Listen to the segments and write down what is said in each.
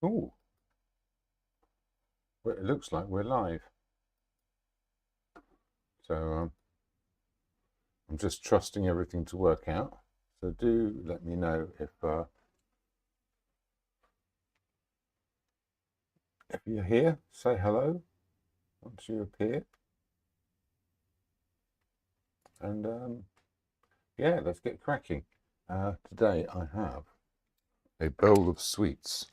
Oh, well, it looks like we're live. So I'm just trusting everything to work out. So do let me know if you're here. Say hello once you appear. And yeah, let's get cracking. Today I have a bowl of sweets.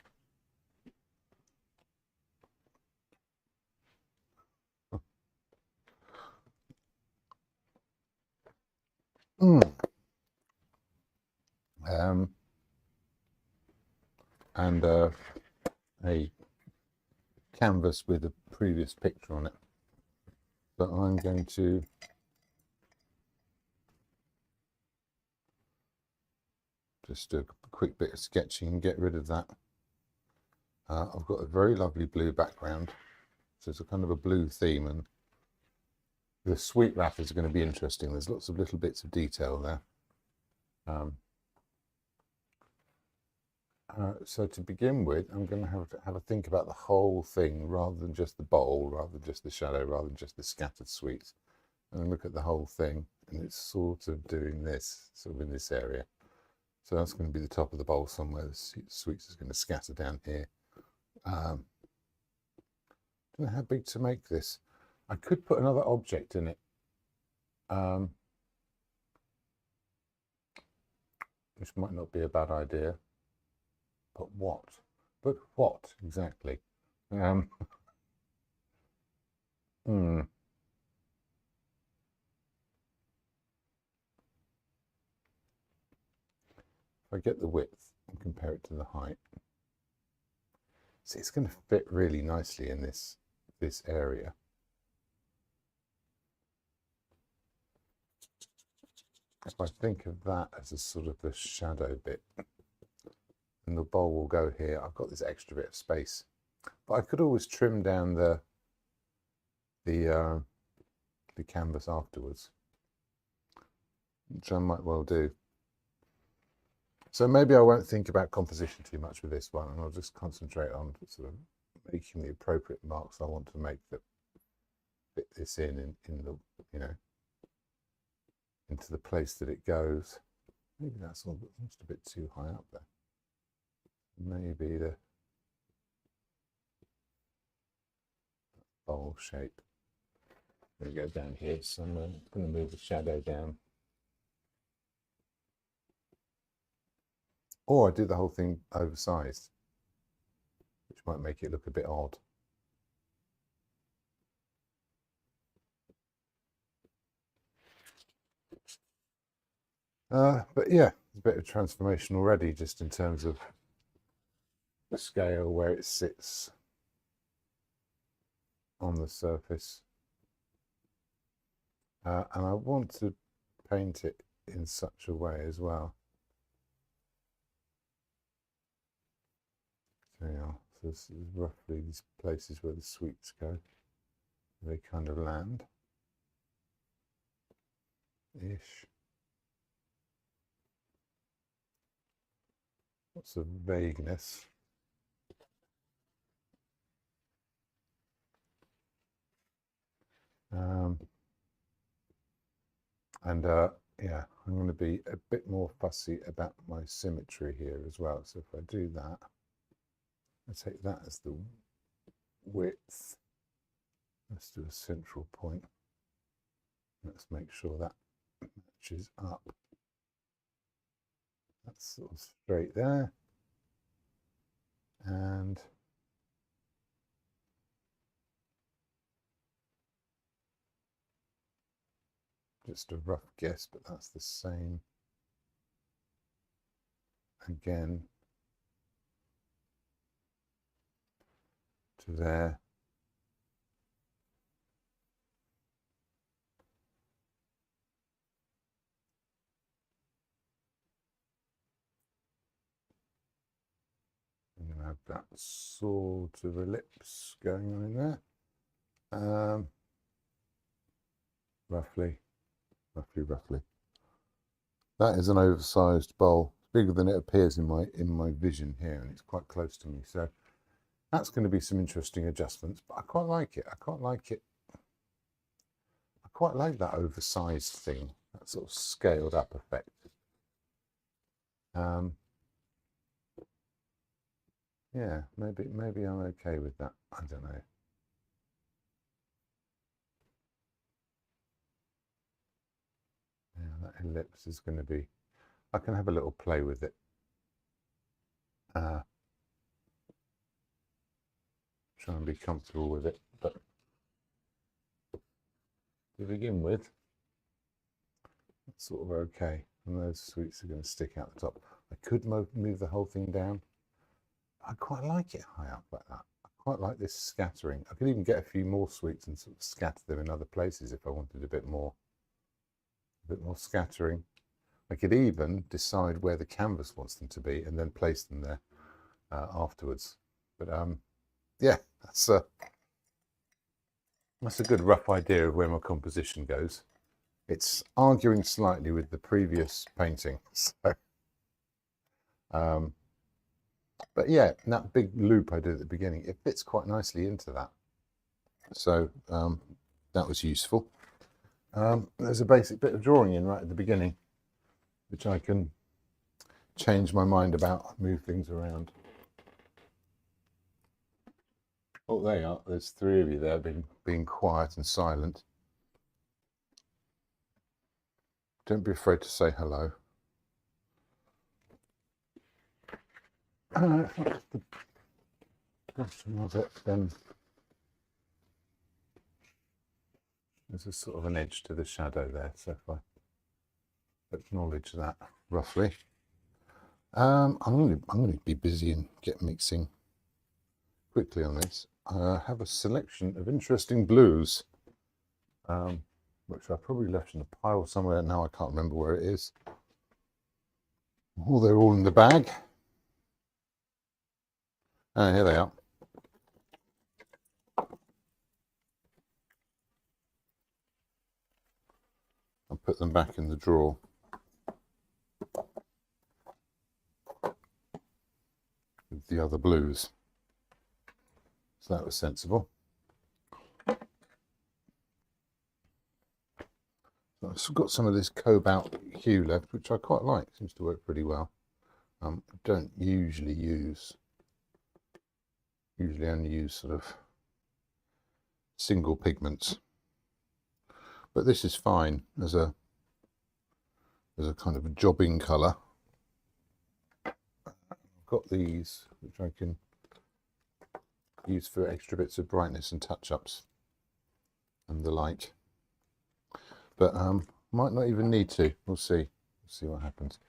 Mm. Um, and a canvas with a previous picture on it. But I'm going to just do a quick bit of sketching and get rid of that. I've got a very lovely blue background, so it's a kind of a blue theme, and the sweet wrappers are going to be interesting. There's lots of little bits of detail there. So to begin with, I'm going to have a think about the whole thing rather than just the bowl, rather than just the shadow, rather than just the scattered sweets. And then look at the whole thing, and it's sort of doing this, sort of in this area. So that's going to be the top of the bowl somewhere. The sweets is going to scatter down here. Don't know how big to make this. I could put another object in it, which might not be a bad idea. But what? But what exactly? Hmm. If I get the width and compare it to the height, see, it's going to fit really nicely in this area. If I think of that as a sort of the shadow bit, and the bowl will go here, I've got this extra bit of space. But I could always trim down the canvas afterwards, which I might well do. So maybe I won't think about composition too much with this one, and I'll just concentrate on sort of making the appropriate marks I want to make that fit this in the, you know, into the place that it goes. Maybe that's almost a bit too high up there. Maybe the bowl shape. There we go, down here. So I'm going to move the shadow down. Or I do the whole thing oversized, which might make it look a bit odd. But yeah, a bit of transformation already, just in terms of the scale, where it sits on the surface. And I want to paint it in such a way as well. So yeah, so this is roughly these places where the sweets go. They kind of land ish. Lots of vagueness. Yeah, I'm going to be a bit more fussy about my symmetry here as well. So if I do that, I take that as the width. Let's do a central point. Let's make sure that matches up. That's sort of straight there. And just a rough guess, but that's the same again to there. I'm going to have that sort of ellipse going on in there. Roughly. That is an oversized bowl. It's bigger than it appears in my vision here, and it's quite close to me. So That's going to be some interesting adjustments, but I quite like it. I quite like it. I quite like that oversized thing, that sort of scaled up effect. Yeah, maybe I'm okay with that. I don't know. Yeah, that ellipse is going to be, I can have a little play with it. Try and be comfortable with it, but to begin with, it's sort of okay. And those sweets are going to stick out the top. I could move the whole thing down. I quite like it high up like that. I quite like this scattering. I could even get a few more sweets and sort of scatter them in other places if I wanted a bit more scattering. I could even decide where the canvas wants them to be and then place them there afterwards. But yeah, that's a good rough idea of where my composition goes. It's arguing slightly with the previous painting, so but yeah, that big loop I did at the beginning, it fits quite nicely into that, so that was useful. There's a basic bit of drawing in right at the beginning which I can change my mind about, move things around. Oh, there you are. There's 3 of you there being quiet and silent. Don't be afraid to say hello. If that's the bottom of it, then there's a sort of an edge to the shadow there. So if I acknowledge that roughly, I'm going to be busy and get mixing quickly on this. I have a selection of interesting blues, which I probably left in a pile somewhere. Now I can't remember where it is. Oh, they're all in the bag. Oh, here they are. I'll put them back in the drawer. With the other blues. So that was sensible. I've got some of this cobalt hue left, which I quite like. Seems to work pretty well. I don't usually only use sort of single pigments, but this is fine as a kind of a jobbing colour. I've got these which I can use for extra bits of brightness and touch-ups and the like, but might not even need to. We'll see what happens.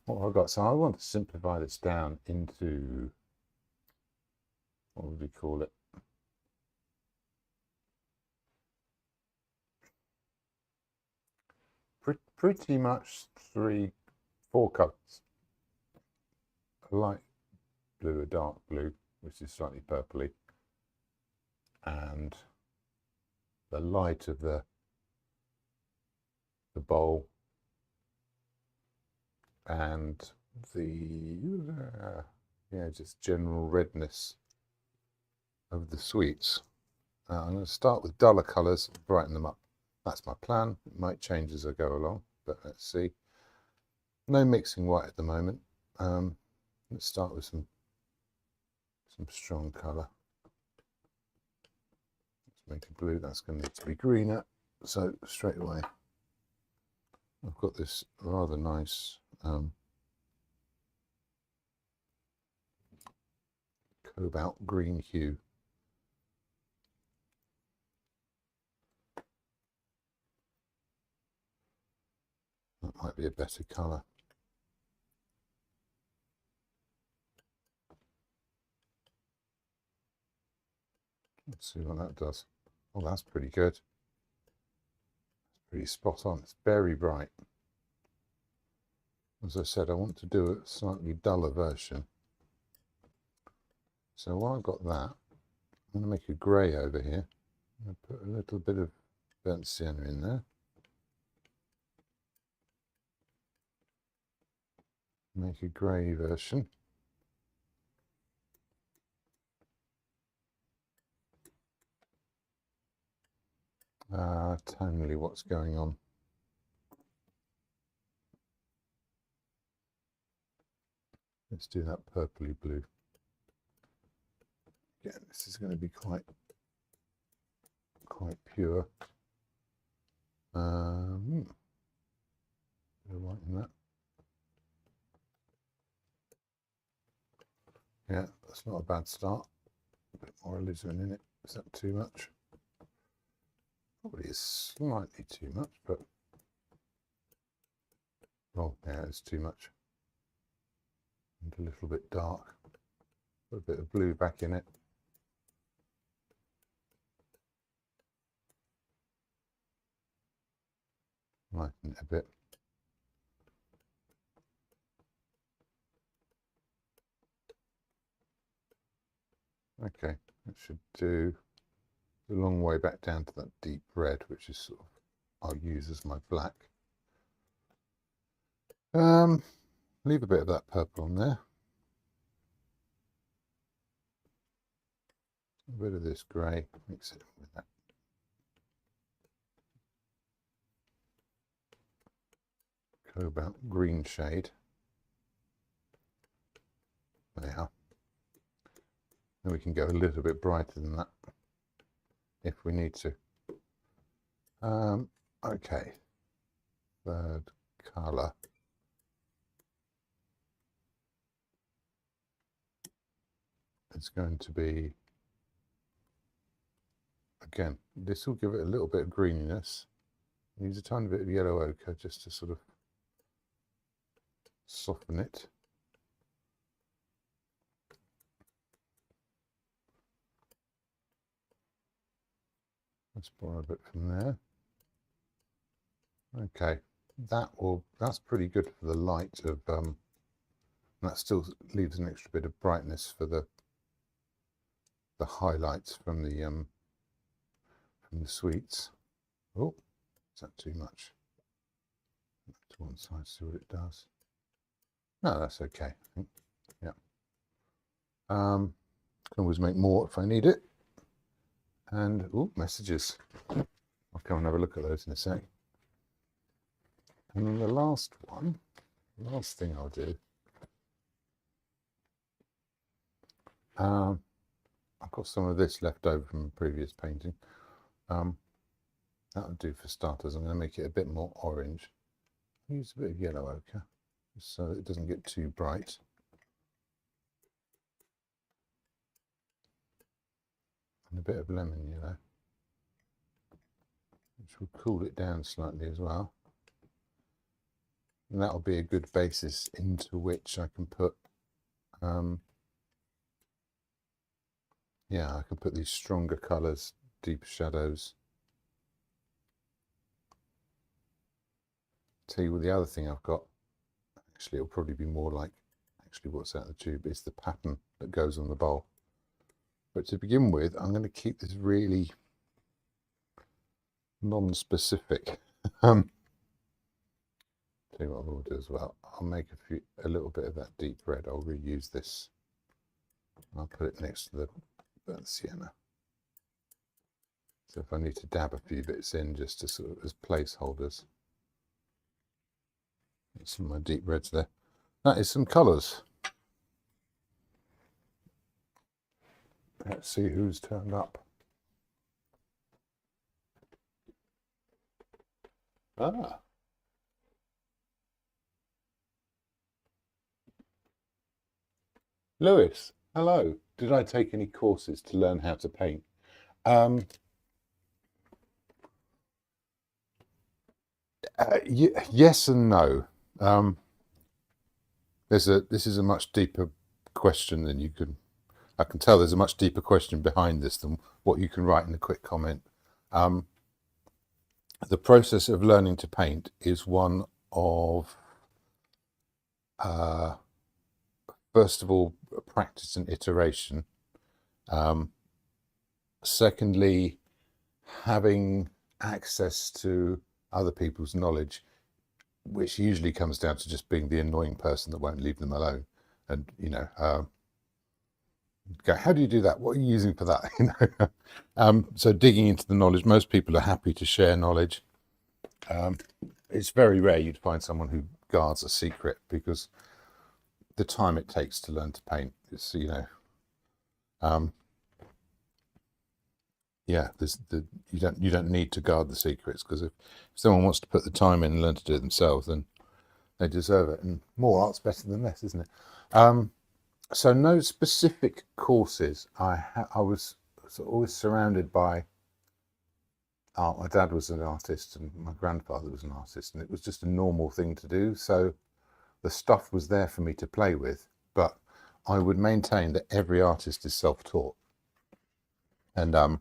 What have I got? So I want to simplify this down into, what would we call it? Pretty much 4 colours. A light blue, a dark blue, which is slightly purpley, and the light of the bowl, and the just general redness of the sweets. I'm going to start with duller colours, brighten them up. That's my plan. It might change as I go along, but let's see. No mixing white at the moment. Let's start with some strong colour. Let's make a blue. That's going to need to be greener. So straight away, I've got this rather nice cobalt green hue. That might be a better colour. Let's see what that does. Oh, that's pretty good. It's pretty spot on. It's very bright. As I said, I want to do a slightly duller version. So while I've got that, I'm going to make a grey over here. I'm going to put a little bit of burnt sienna in there. make a grey version. Tonally, what's going on? Let's do that purpley blue. Again, this is going to be quite pure. White in that. Yeah, that's not a bad start. A bit more alizarin in it. Is that too much? Probably is slightly too much, but oh yeah, it's too much. And a little bit dark. Put a bit of blue back in it. Lighten it a bit. Okay, that should do a long way back down to that deep red, which is sort of, I'll use as my black. Leave a bit of that purple on there. A bit of this grey, mix it with that. Cobalt green shade. There. Then we can go a little bit brighter than that if we need to. Okay, third colour. It's going to be, again, this will give it a little bit of greeniness. Use a tiny bit of yellow ochre just to sort of soften it. Let's borrow a bit from there. Okay, that's pretty good for the light of that still leaves an extra bit of brightness for the highlights from the sweets. Oh, is that too much? To one side, see what it does. No, that's okay, I think. Yeah. Can always make more if I need it. And oh, messages. I'll come and have a look at those in a sec. And then the last one, last thing I'll do. I've got some of this left over from a previous painting. That'll do for starters. I'm going to make it a bit more orange. Use a bit of yellow ochre so that it doesn't get too bright. And a bit of lemon yellow, which will cool it down slightly as well. And that'll be a good basis into which I can put yeah, I can put these stronger colours, deeper shadows. Tell you what, the other thing I've got, actually it'll probably be more like, actually what's out of the tube is the pattern that goes on the bowl. But to begin with, I'm going to keep this really non-specific. Tell you what I will do as well. I'll make a little bit of that deep red. I'll reuse this. I'll put it next to the burnt sienna. So if I need to dab a few bits in just to sort of as placeholders. Some of my deep reds there. That is some colours. Let's see who's turned up. Ah. Lewis, hello. Did I take any courses to learn how to paint? Yes and no. This is a much deeper question than you could. I can tell there's a much deeper question behind this than what you can write in a quick comment. The process of learning to paint is one of, first of all, practice and iteration. Secondly, having access to other people's knowledge. which usually comes down to just being the annoying person that won't leave them alone. And, you know, go, how do you do that? What are you using for that? You know, so digging into the knowledge, most people are happy to share knowledge. It's very rare you'd find someone who guards a secret, because the time it takes to learn to paint is, you know, yeah, you don't need to guard the secrets, because if someone wants to put the time in and learn to do it themselves, then they deserve it. And more art's better than less, isn't it? So no specific courses. I was always surrounded by art. My dad was an artist and my grandfather was an artist, and it was just a normal thing to do. So the stuff was there for me to play with, but I would maintain that every artist is self-taught. And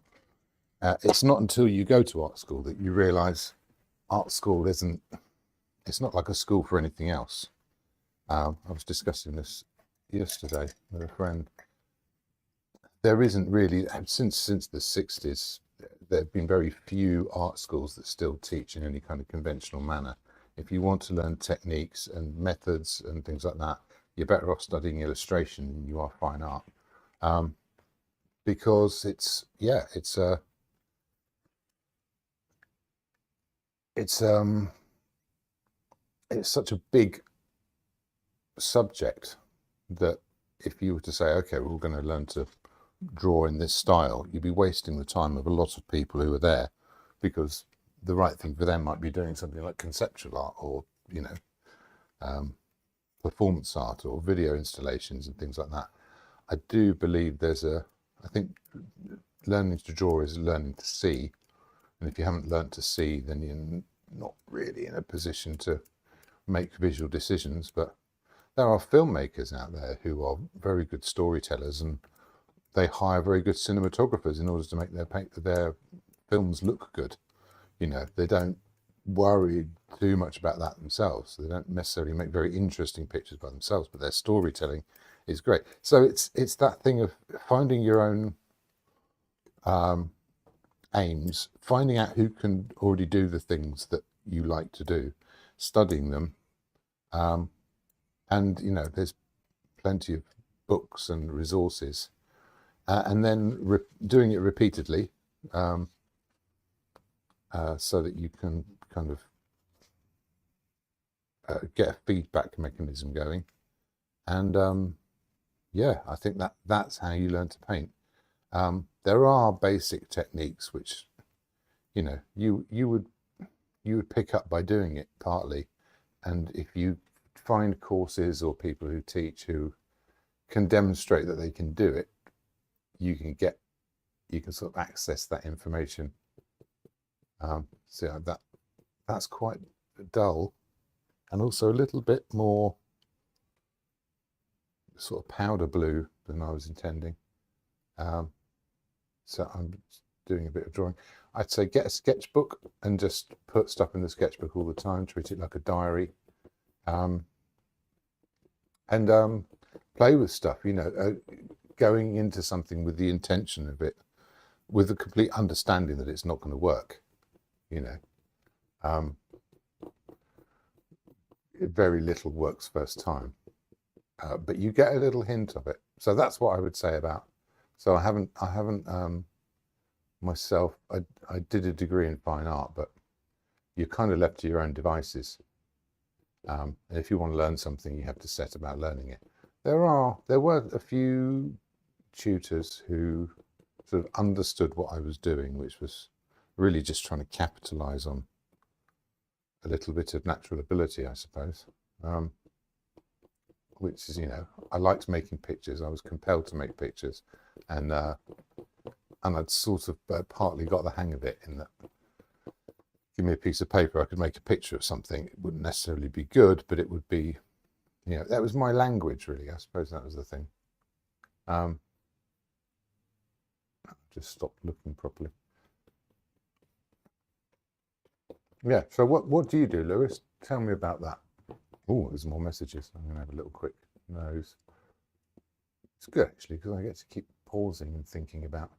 it's not until you go to art school that you realise art school it's not like a school for anything else. I was discussing this yesterday with a friend. There isn't really, since the 60s, there have been very few art schools that still teach in any kind of conventional manner. If you want to learn techniques and methods and things like that, you're better off studying illustration than you are fine art, because it's such a big subject that if you were to say, okay, we're going to learn to draw in this style, you'd be wasting the time of a lot of people who are there, because the right thing for them might be doing something like conceptual art, or, you know, performance art or video installations and things like that. I do believe I think learning to draw is learning to see. And if you haven't learned to see, then you're not really in a position to make visual decisions. But there are filmmakers out there who are very good storytellers, and they hire very good cinematographers in order to make their films look good. You know, they don't worry too much about that themselves. They don't necessarily make very interesting pictures by themselves, but their storytelling is great. So it's that thing of finding your own aims, finding out who can already do the things that you like to do, studying them, and, you know, there's plenty of books and resources, and then doing it repeatedly, so that you can kind of get a feedback mechanism going. And yeah, I think that's how you learn to paint. There are basic techniques which, you know, you would pick up by doing it partly, and if you find courses or people who teach who can demonstrate that they can do it, you can sort of access that information. So that's quite dull, and also a little bit more sort of powder blue than I was intending. So I'm doing a bit of drawing. I'd say get a sketchbook and just put stuff in the sketchbook all the time, treat it like a diary, and play with stuff, you know, going into something with the intention of it, with the complete understanding that it's not going to work, you know. Very little works first time, but you get a little hint of it. So that's what I would say about. So I haven't myself. I did a degree in fine art, but you're kind of left to your own devices. And if you want to learn something, you have to set about learning it. There were a few tutors who sort of understood what I was doing, which was really just trying to capitalize on a little bit of natural ability, I suppose. Which is, you know, I liked making pictures. I was compelled to make pictures, and I'd sort of partly got the hang of it, in that, give me a piece of paper, I could make a picture of something. It wouldn't necessarily be good, but it would be, you know, that was my language, really. I suppose that was the thing. Just stopped looking properly. Yeah, so what do you do, Lewis? Tell me about that. Oh, there's more messages. I'm going to have a little quick nose. It's good, actually, because I get to keep pausing and thinking about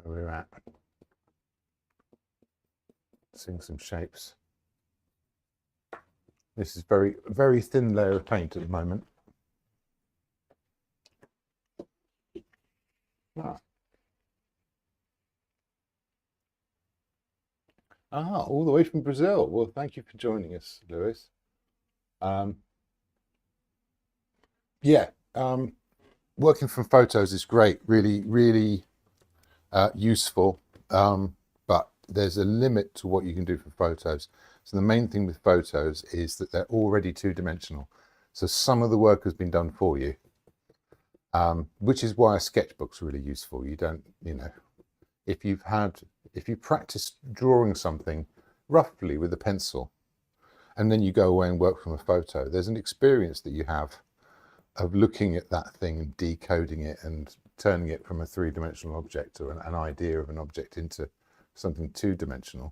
where we're at. Seeing some shapes. This is very, very thin layer of paint at the moment. All the way from Brazil. Well, thank you for joining us, Lewis. Yeah, working from photos is great, really, really useful. But there's a limit to what you can do for photos. So the main thing with photos is that they're already two-dimensional. So some of the work has been done for you, which is why a sketchbook's really useful. You don't, you know, if you practice drawing something roughly with a pencil, and then you go away and work from a photo, there's an experience that you have of looking at that thing and decoding it and turning it from a three-dimensional object or an idea of an object into something two-dimensional.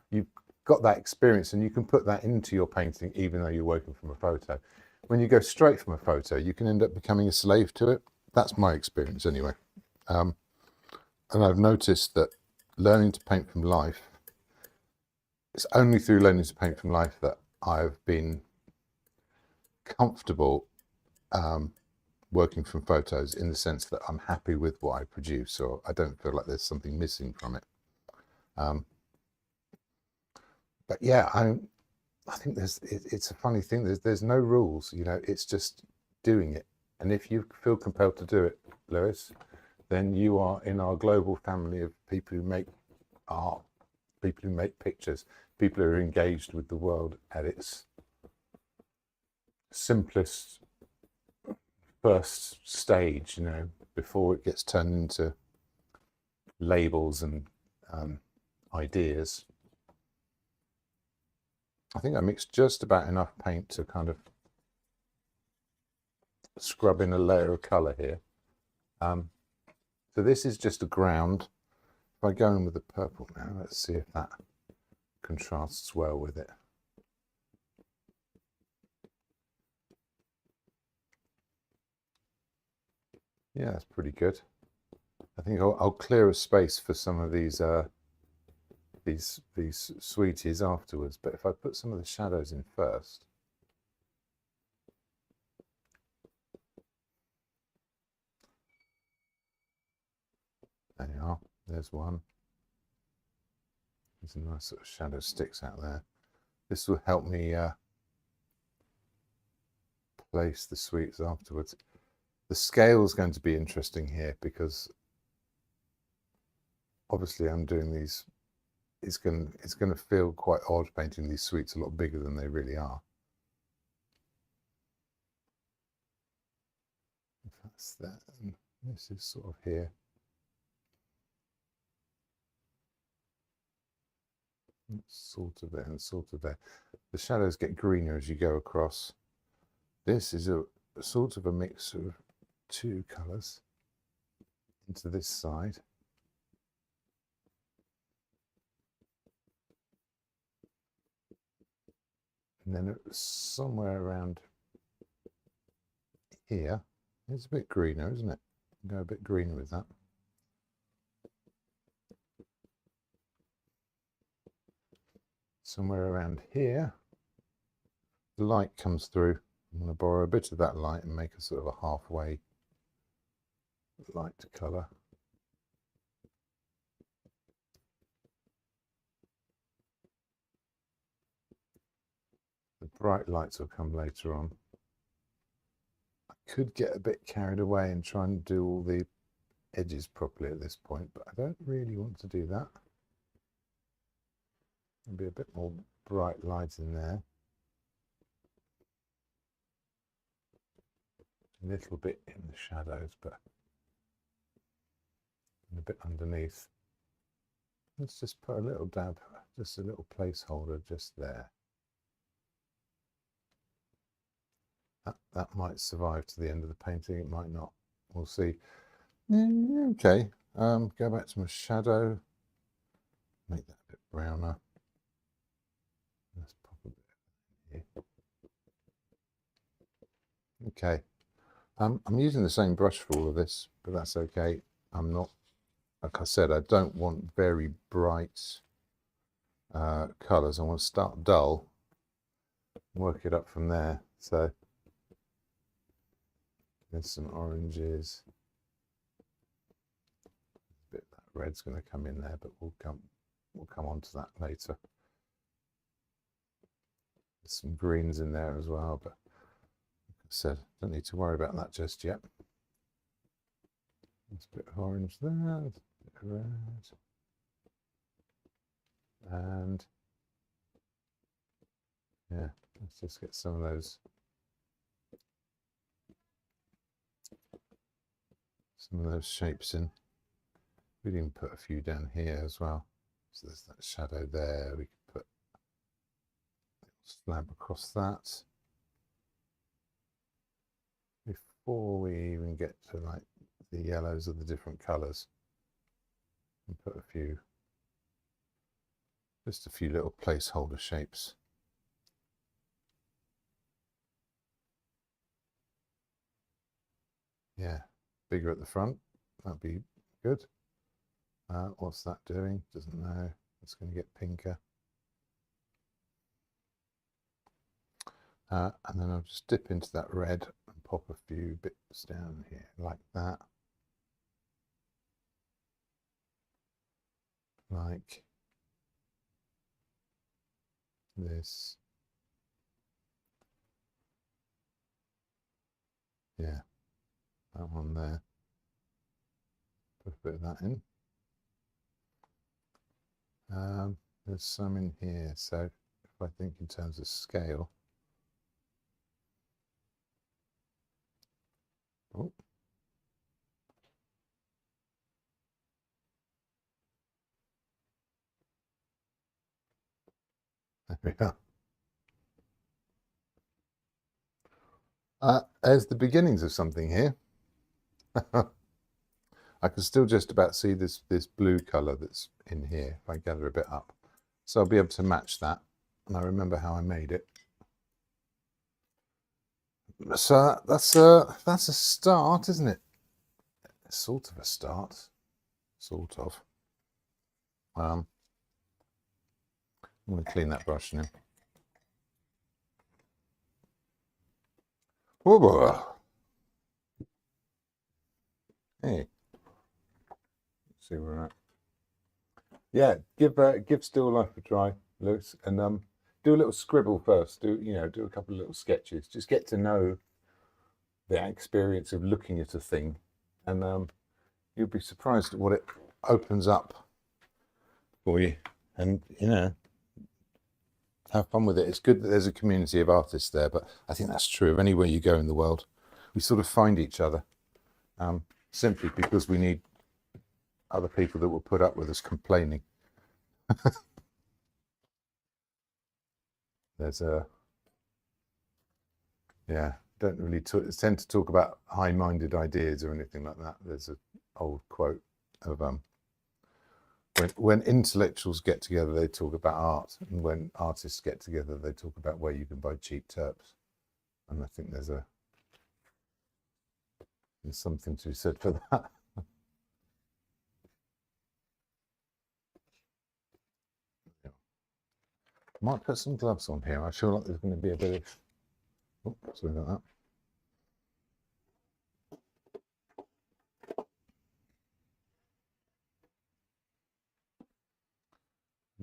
You've got that experience and you can put that into your painting even though you're working from a photo. When you go straight from a photo, you can end up becoming a slave to it. That's my experience anyway. And I've noticed that learning to paint from life, it's only through learning to paint from life that I've been comfortable working from photos, in the sense that I'm happy with what I produce, or I don't feel like there's something missing from it. But yeah, I think it's a funny thing. There's no rules, you know. It's just doing it, and if you feel compelled to do it, Lewis, then you are in our global family of people who make art, people who make pictures, people who are engaged with the world at its simplest first stage, you know, before it gets turned into labels and ideas. I think I mixed just about enough paint to kind of scrub in a layer of colour here. So this is just a ground. If I go in with the purple now, let's see if that contrasts well with it. Yeah, that's pretty good. I think I'll clear a space for some of these sweeties afterwards. But if I put some of the shadows in first, there you are. There's one. There's a nice sort of shadow sticks out there. This will help me place the sweets afterwards. The scale is going to be interesting here because obviously I'm doing these. It's going to feel quite odd painting these sweets a lot bigger than they really are. That's that. And this is sort of here. Sort of there and sort of there. The shadows get greener as you go across. This is a sort of a mix of two colours into this side. And then somewhere around here, it's a bit greener, isn't it? Go a bit greener with that. Somewhere around here, the light comes through. I'm going to borrow a bit of that light and make a sort of a halfway light colour. The bright lights will come later on. I could get a bit carried away and try and do all the edges properly at this point, but I don't really want to do that. There'll be a bit more bright light in there. A little bit in the shadows, but a bit underneath. Let's just put a little dab, just a little placeholder just there. That might survive to the end of the painting, it might not. We'll see. Okay, go back to my shadow. Make that a bit browner. Let's pop a bit here. Okay. I'm using the same brush for all of this, but that's okay. I'm not, like I said, I don't want very bright colours. I want to start dull work it up from there. So there's some oranges. A bit of that red's going to come in there, but we'll come on to that later. There's some greens in there as well, but like I said, don't need to worry about that just yet. There's a bit of orange there, a bit of red, and yeah, let's just get some of those shapes in. We can put a few down here as well. So there's that shadow there. We can put a slab across that. Before we even get to like the yellows of the different colours, and put just a few little placeholder shapes. Yeah, bigger at the front, that'd be good. What's that doing? Doesn't know. It's going to get pinker. And then I'll just dip into that red and pop a few bits down here like that. Like this. Yeah, that one there. Put a bit of that in. There's some in here, so if I think in terms of scale, oh, there we are. There's the beginnings of something here. I can still just about see this blue colour that's in here if I gather a bit up. So I'll be able to match that. And I remember how I made it. So that's a start, isn't it? Sort of a start. Sort of. I'm going to clean that brush now. Oh, hey. Let's see where we're at. Yeah, give Still Life a try, Lewis, and do a little scribble first. Do a couple of little sketches. Just get to know the experience of looking at a thing, and you'll be surprised at what it opens up for you. And have fun with it. It's good that there's a community of artists there, but I think that's true of anywhere you go in the world. We sort of find each other simply because we need other people that will put up with us complaining. There's don't really tend to talk about high-minded ideas or anything like that. There's an old quote of when intellectuals get together, they talk about art, and when artists get together, they talk about where you can buy cheap terps. And I think there's something to be said for that. Might put some gloves on here. I feel like there's going to be a bit of... Oh, sorry about that.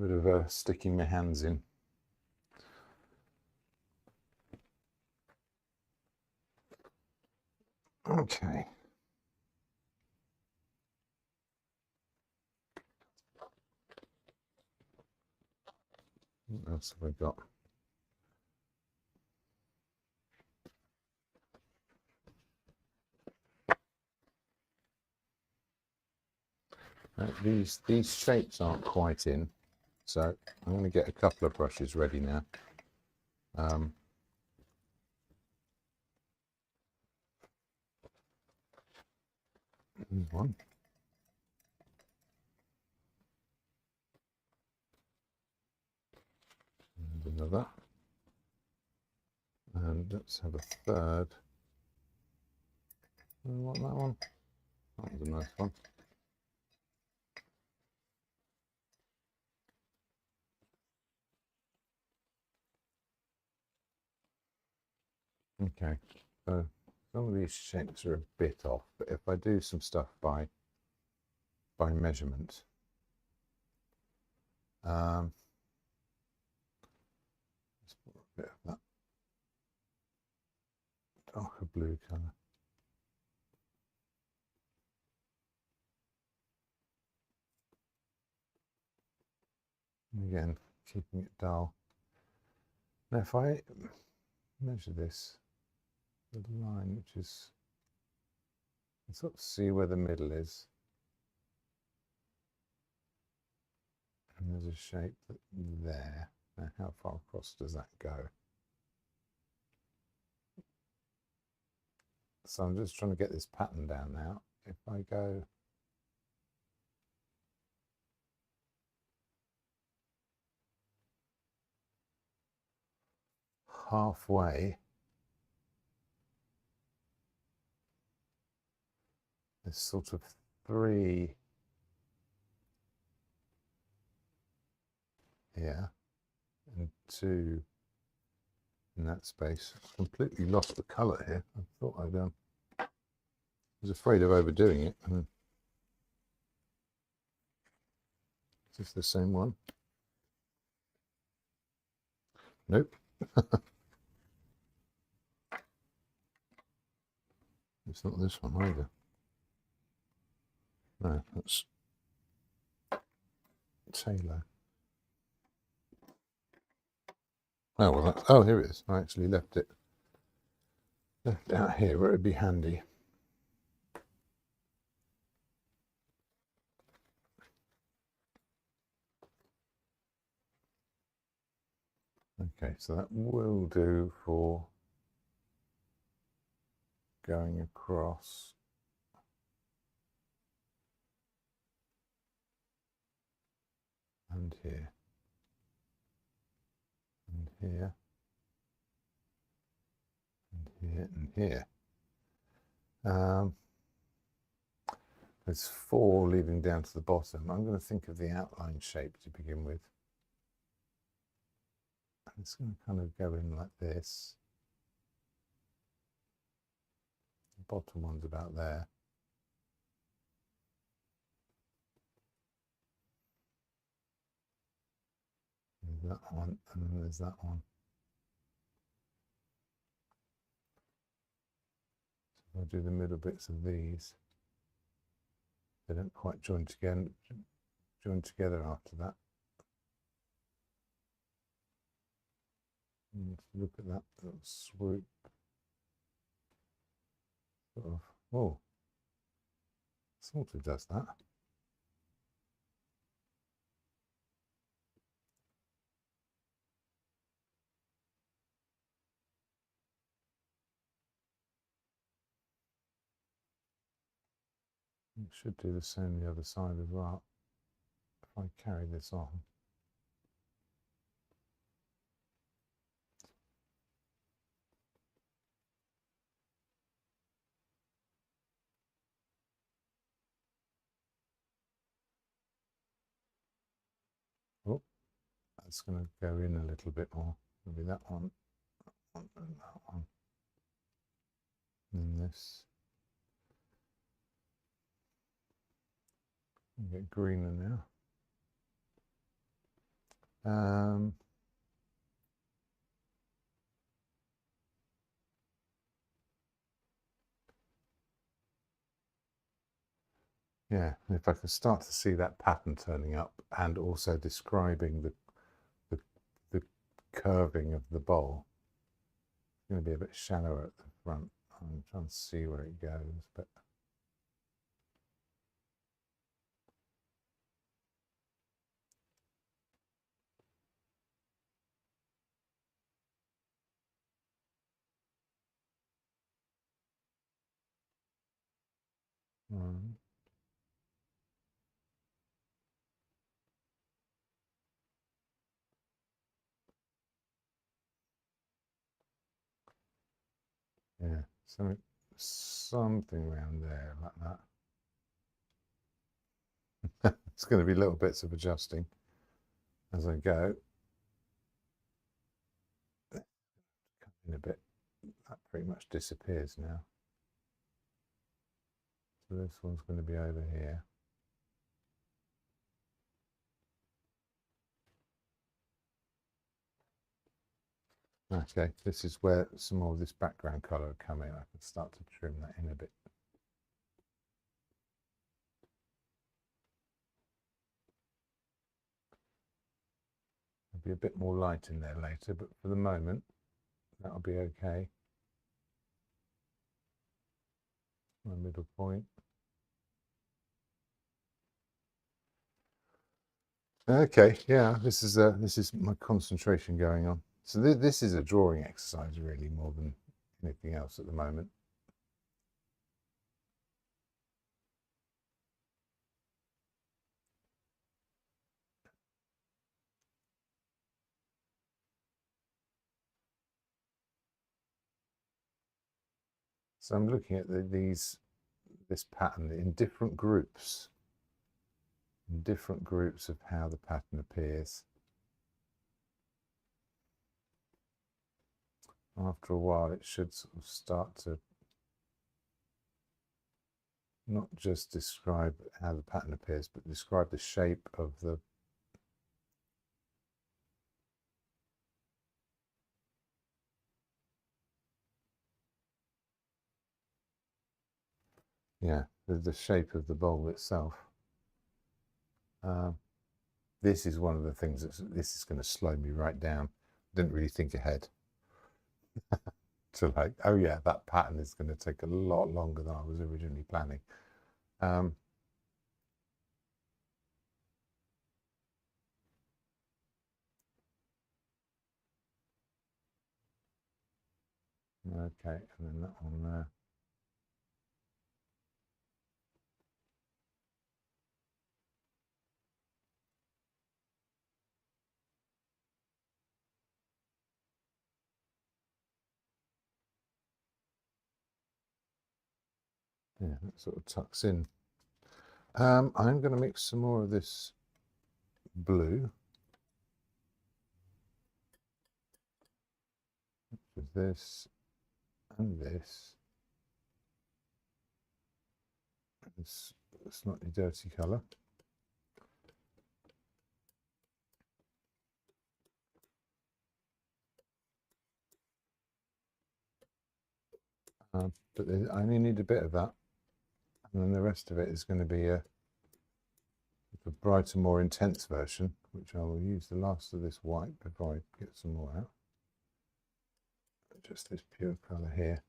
A bit of sticking my hands in. Okay. What else have I got? These shapes aren't quite in, so I'm going to get a couple of brushes ready now. One. And another. And let's have a third. I want that one. That was a nice one. Okay, so some of these shapes are a bit off, but if I do some stuff by measurement, let's put a bit of that darker blue colour. Again, keeping it dull. Now if I measure this, the line which is, you sort of see where the middle is. And there's a shape there. Now how far across does that go? So I'm just trying to get this pattern down now. If I go halfway, there's sort of 3 here and 2 in that space. I've completely lost the colour here. I thought I was afraid of overdoing it. Is this the same one? Nope. It's not this one either. No, that's Taylor. Oh, well, that's, oh, here it is. I actually left it out here where it'd be handy. Okay, so that will do for going across. And here. And here. And here and here. There's 4 leading down to the bottom. I'm going to think of the outline shape to begin with. It's going to kind of go in like this. The bottom one's about there. There's that one, and then there's that one. So if I do the middle bits of these, they don't quite join together after that. Let's look at that little swoop. Sort of, oh, sort of does that. It should do the same the other side as well. If I carry this on. Oh, that's going to go in a little bit more. Maybe that one, and that one. And this. Get greener now. Yeah, if I can start to see that pattern turning up and also describing the curving of the bowl, it's going to be a bit shallower at the front. I'm trying to see where it goes, but yeah, something around there like that. It's going to be little bits of adjusting as I go. Cut in a bit that pretty much disappears now. So this one's going to be over here. Okay, this is where some more of this background colour will come in. I can start to trim that in a bit. There'll be a bit more light in there later, but for the moment, that'll be okay. My middle point. Okay, yeah, this is my concentration going on. So this is a drawing exercise really more than anything else at the moment. So I'm looking at this pattern in different groups of how the pattern appears. After a while, it should sort of start to not just describe how the pattern appears, but describe the shape of the the shape of the bowl itself. This is one of the things this is going to slow me right down. Didn't really think ahead to like, oh yeah, that pattern is going to take a lot longer than I was originally planning. Okay, and then that one there. Yeah, that sort of tucks in. I'm going to mix some more of this blue with this and this. It's a slightly dirty colour. But I only need a bit of that, and then the rest of it is going to be a brighter, more intense version, which I will use the last of this white before I get some more out. Just this pure colour here.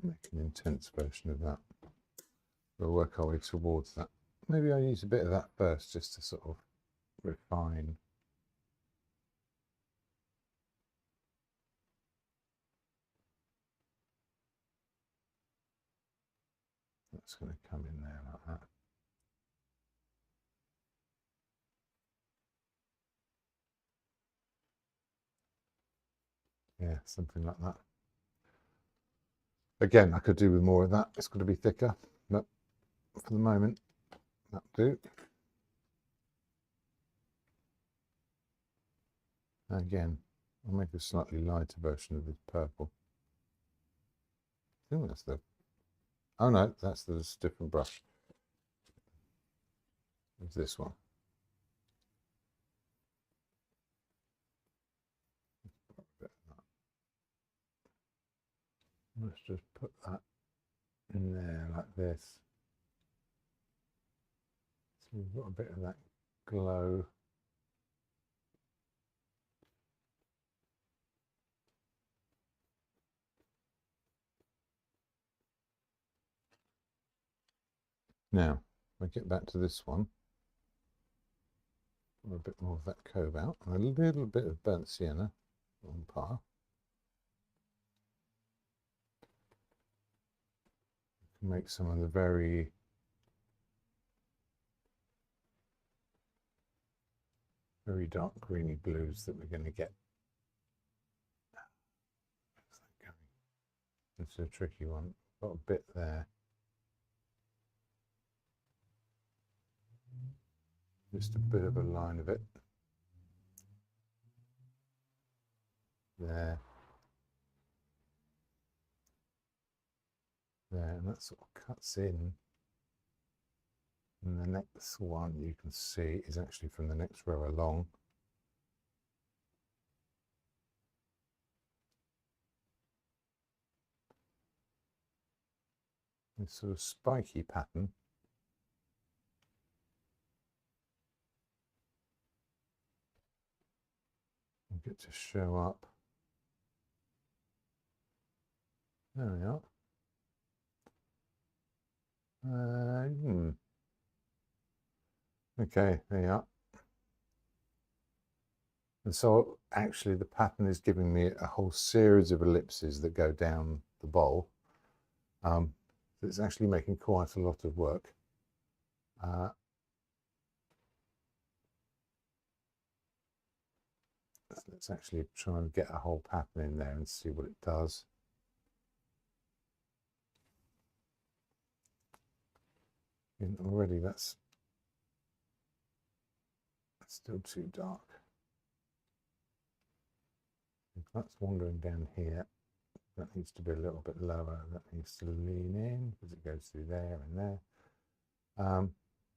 Make an intense version of that. We'll work our way towards that. Maybe I'll use a bit of that first just to sort of refine. That's going to come in there like that. Yeah, something like that. Again, I could do with more of that. It's going to be thicker, but for the moment, that'll do. Again, I'll make a slightly lighter version of this purple. I think that's the... Oh no, that's the different brush. It's this one. Let's just put that in there like this. So we've got a bit of that glow. Now, if I get back to this one, a bit more of that cobalt and a little bit of burnt sienna on par. Make some of the very dark greeny blues that we're going to get. It's a tricky one. Got a bit there. Just a bit of a line of it. There. There, and that sort of cuts in. And the next one you can see is actually from the next row along. This sort of spiky pattern. We'll get to show up. There we are. Okay, there you are. And so actually the pattern is giving me a whole series of ellipses that go down the bowl. It's actually making quite a lot of work. Let's actually try and get a whole pattern in there and see what it does. And already that's still too dark. If that's wandering down here, that needs to be a little bit lower. That needs to lean in because it goes through there and there.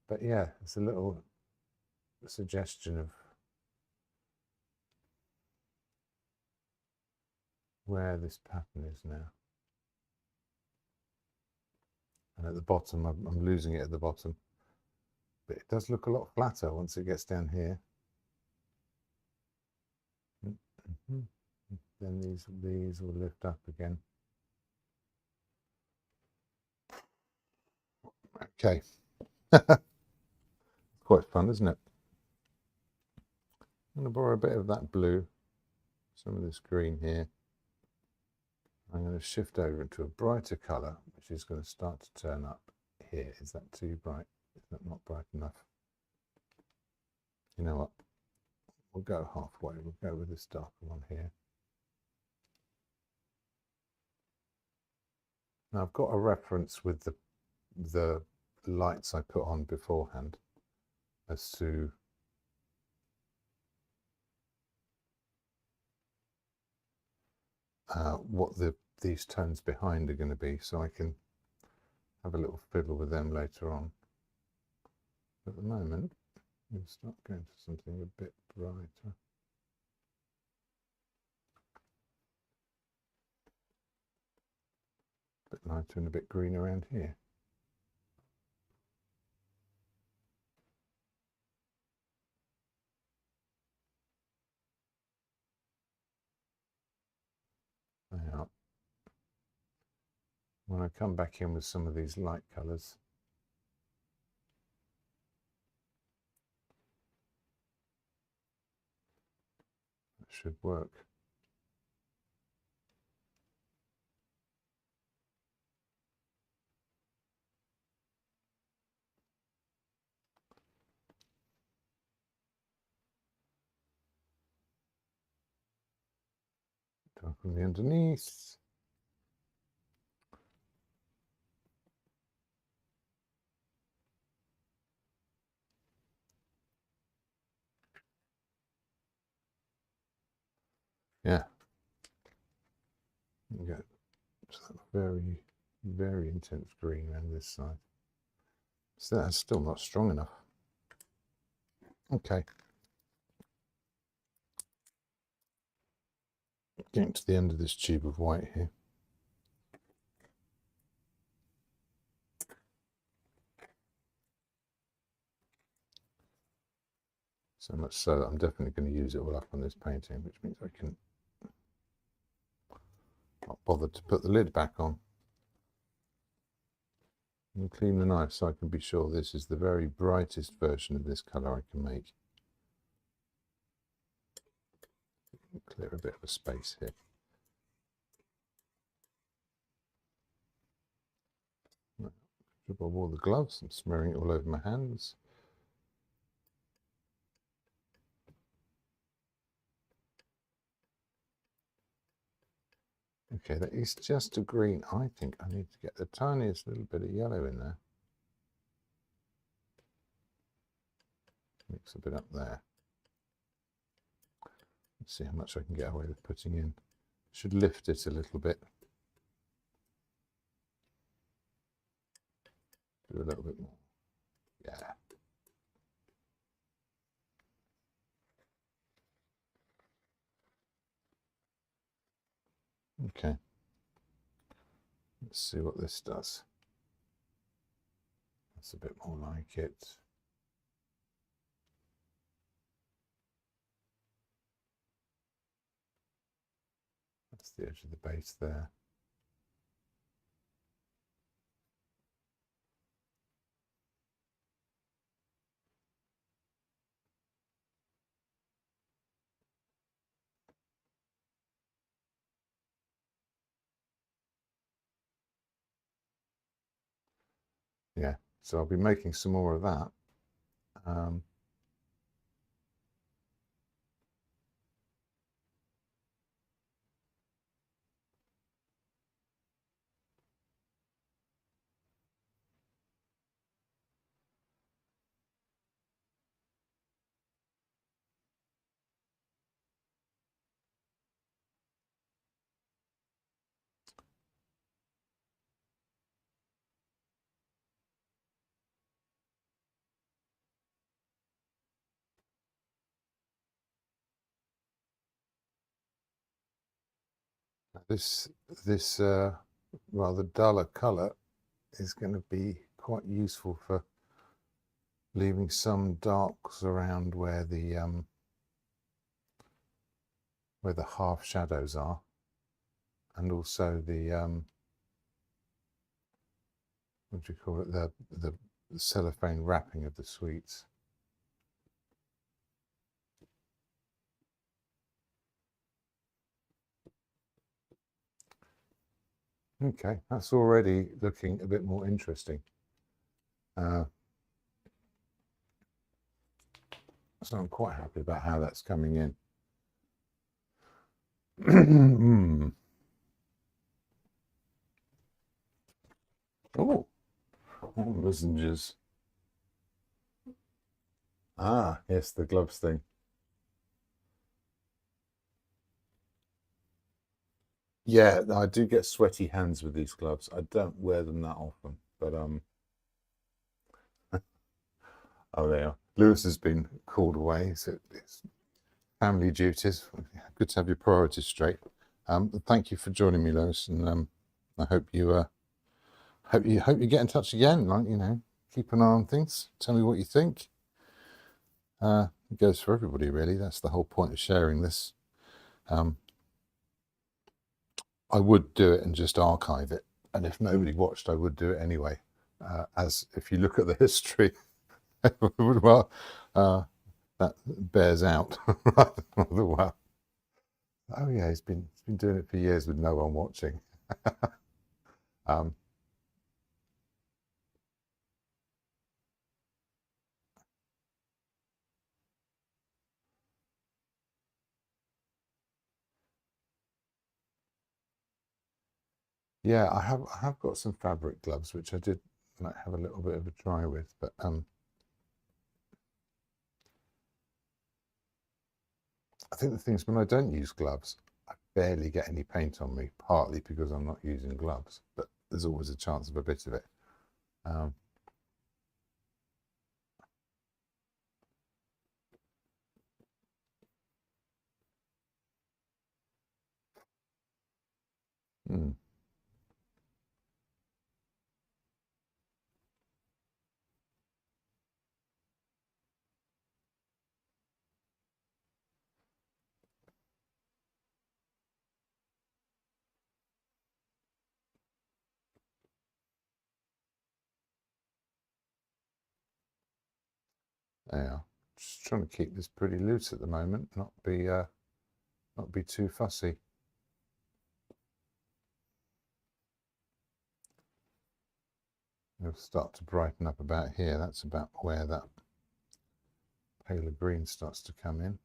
But yeah, it's a little suggestion of where this pattern is now. And at the bottom, I'm losing it at the bottom. But it does look a lot flatter once it gets down here. Then these will lift up again. Okay. Quite fun, isn't it? I'm going to borrow a bit of that blue, some of this green here. I'm going to shift over into a brighter colour, which is going to start to turn up here. Is that too bright? Is that not bright enough? You know what? We'll go halfway. We'll go with this darker one here. Now I've got a reference with the lights I put on beforehand as to what these tones behind are going to be, so I can have a little fiddle with them later on. At the moment, we'll start going to something a bit brighter. A bit lighter and a bit green around here. There. When I come back in with some of these light colours, that should work. Dark on the underneath. Yeah. You get very, very intense green around this side. So that's still not strong enough. Okay. Getting to the end of this tube of white here. So much so that I'm definitely going to use it all up on this painting, which means I can not bother to put the lid back on. And clean the knife so I can be sure this is the very brightest version of this colour I can make. Clear a bit of a space here. I wore the gloves, I'm smearing it all over my hands. Okay, that is just a green. I think I need to get the tiniest little bit of yellow in there. Mix a bit up there. Let's see how much I can get away with putting in. Should lift it a little bit. Do a little bit more. Yeah. Okay. Let's see what this does. That's a bit more like it. That's the edge of the base there. Yeah, so I'll be making some more of that. This rather duller colour is going to be quite useful for leaving some darks around where the half shadows are, and also the what do you call it, the cellophane wrapping of the sweets. Okay, that's already looking a bit more interesting. So I'm quite happy about how that's coming in. Oh, lozenges. Ah, yes, the gloves thing. Yeah, I do get sweaty hands with these gloves. I don't wear them that often, but oh, they are. Lewis has been called away, so it's family duties. Good to have your priorities straight. Thank you for joining me, Lewis, and I hope you hope you get in touch again. Like, you know, keep an eye on things. Tell me what you think. It goes for everybody, really. That's the whole point of sharing this. I would do it and just archive it, and if nobody watched, I would do it anyway. As if you look at the history, well, that bears out rather well. Oh yeah, he's been doing it for years with no one watching. Yeah, I have got some fabric gloves which I did like have a little bit of a try with, but I think the thing is when I don't use gloves, I barely get any paint on me, partly because I'm not using gloves, but there's always a chance of a bit of it. Yeah, just trying to keep this pretty loose at the moment, not be too fussy. It'll start to brighten up about here. That's about where that paler green starts to come in.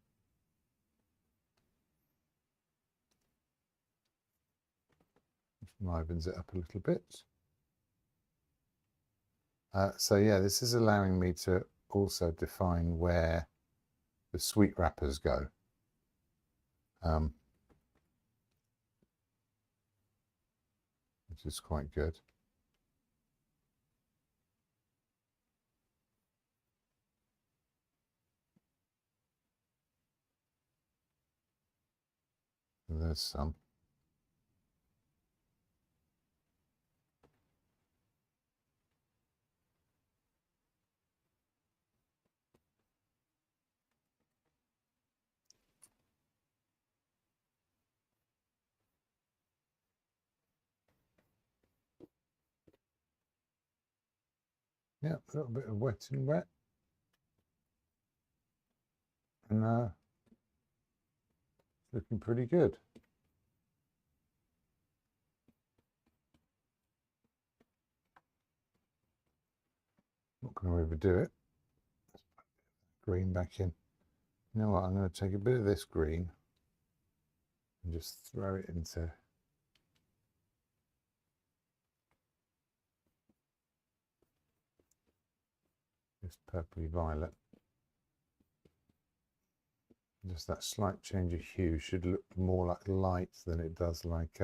Just livens it up a little bit. So yeah, this is allowing me to also define where the sweet wrappers go. Which is quite good. There's some. Yeah, a little bit of wet and wet. And looking pretty good. Not going to overdo it. Let's put green back in. You know what, I'm going to take a bit of this green and just throw it into this purpley violet. Just that slight change of hue should look more like light than it does like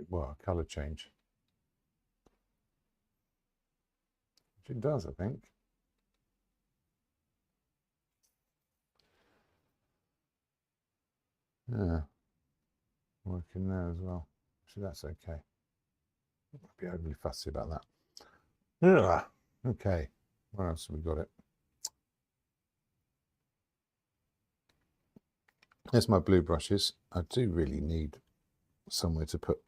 well, a colour change. Which it does, I think. Yeah, working there as well. So that's okay. I'll be overly fussy about that. Yeah. Okay, where else have we got it? There's my blue brushes. I do really need somewhere to put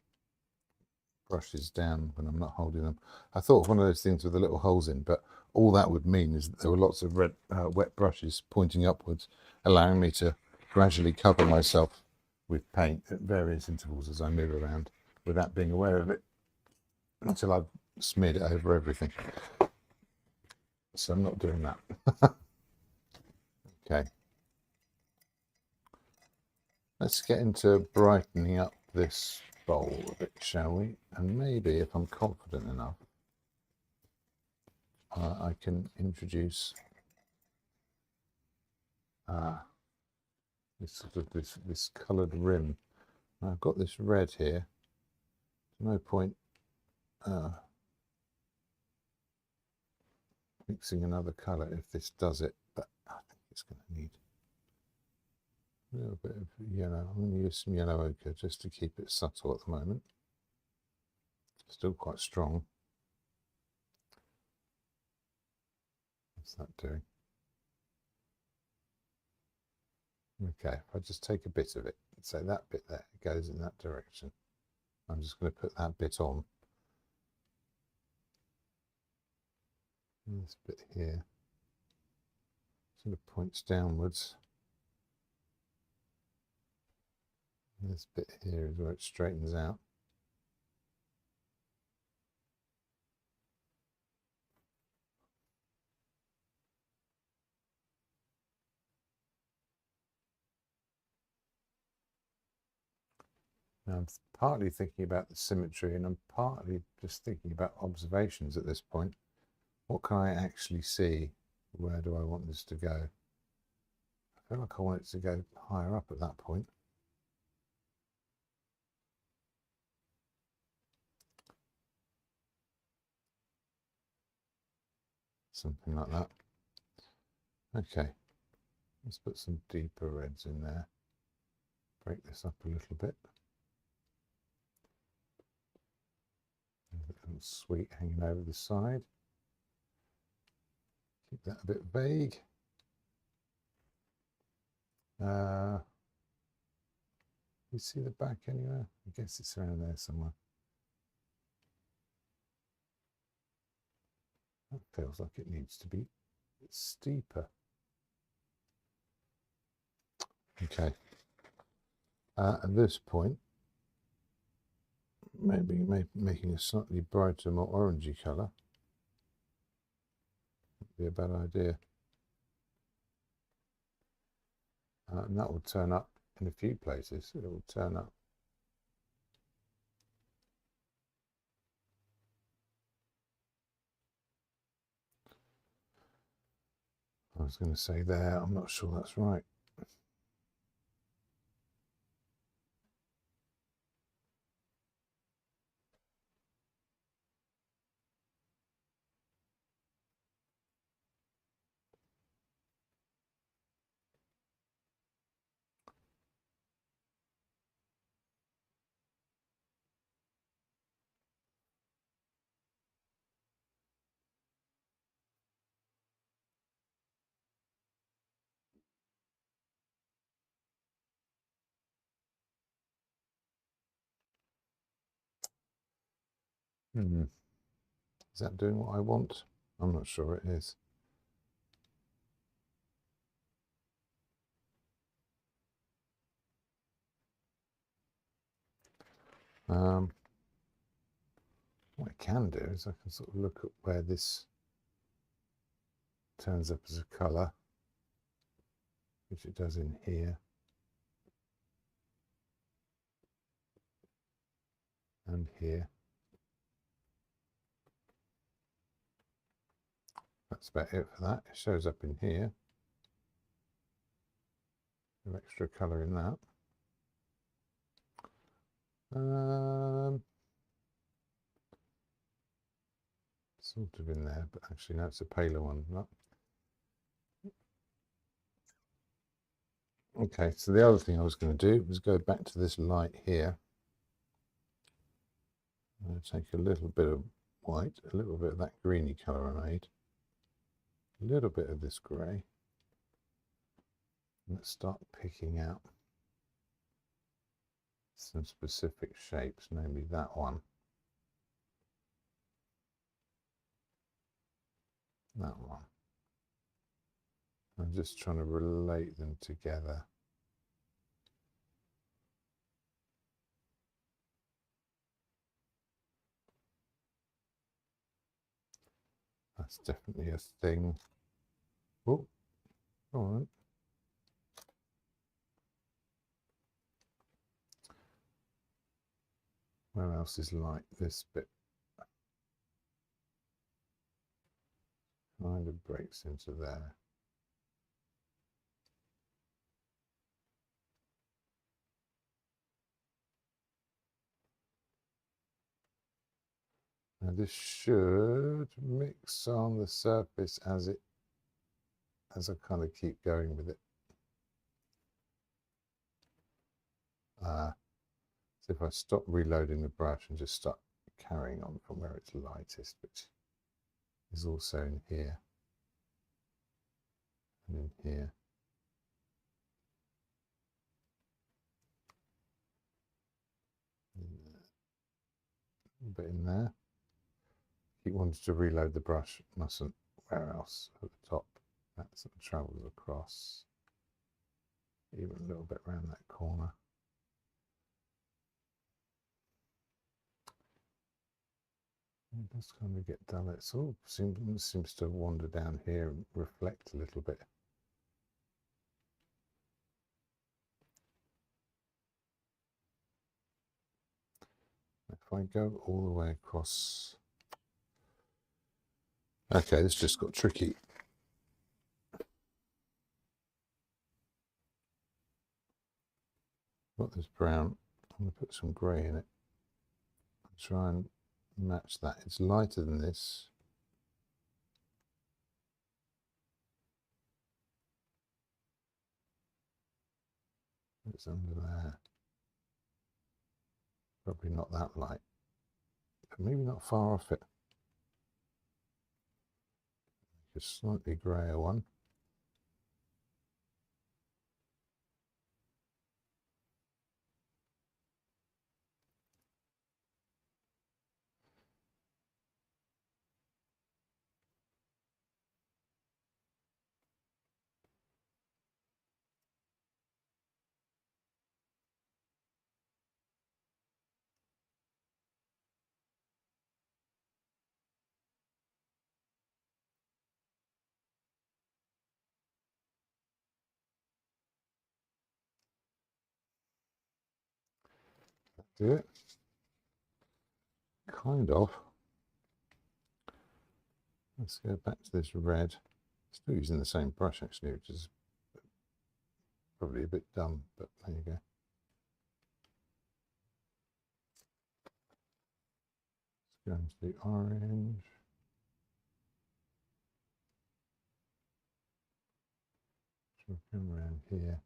brushes down when I'm not holding them. I thought of one of those things with the little holes in, but all that would mean is that there were lots of red, wet brushes pointing upwards, allowing me to gradually cover myself with paint at various intervals as I move around without being aware of it until I've smeared it over everything. So I'm not doing that. Okay. Let's get into brightening up this bowl a bit, shall we? And maybe, if I'm confident enough, I can introduce this sort of this coloured rim. Now, I've got this red here. There's no point mixing another colour if this does it, but I think it's going to need a little bit of yellow. I'm going to use some yellow ochre just to keep it subtle at the moment. Still quite strong. What's that doing? Okay, if I just take a bit of it, so that bit there goes in that direction. I'm just going to put that bit on. And this bit here sort of points downwards. And this bit here is where it straightens out. Now I'm partly thinking about the symmetry, and I'm partly just thinking about observations at this point. What can I actually see? Where do I want this to go? I feel like I want it to go higher up at that point. Something like that. Okay, let's put some deeper reds in there. Break this up a little bit. A little sweet hanging over the side. Keep that a bit vague. You see the back anywhere? I guess it's around there somewhere. That feels like it needs to be a bit steeper. Okay. At this point, maybe making a slightly brighter, more orangey colour would be a bad idea. And that will turn up in a few places. It will turn up was going to say there, I'm not sure that's right. Is that doing what I want? I'm not sure it is. What I can do is I can sort of look at where this turns up as a colour, which it does in here. And here. That's about it for that. It shows up in here. Some extra colour in that. Sort of in there, but actually no, it's a paler one. No. Okay, so the other thing I was going to do was go back to this light here. I'm going to take a little bit of white, a little bit of that greeny colour I made, a little bit of this grey. Let's start picking out some specific shapes, namely that one. That one. I'm just trying to relate them together. That's definitely a thing. Oh, all right. Where else is like this bit? Kind of breaks into there. Now this should mix on the surface as I kind of keep going with it. So if I stop reloading the brush and just start carrying on from where it's lightest, which is also in here and in here. A bit in there. Keep wanting to reload the brush, mustn't. Where else? At the top. That sort of travels across. Even a little bit around that corner. It does kind of get dull. It sort of seems to wander down here and reflect a little bit. If I go all the way across. Okay, this just got tricky. Got this brown. I'm going to put some grey in it. Try and match that. It's lighter than this. It's under there. Probably not that light, but maybe not far off it. A slightly greyer one. Do it. Kind of. Let's go back to this red. Still using the same brush actually, which is probably a bit dumb, but there you go. Let's go into the orange. Come around here.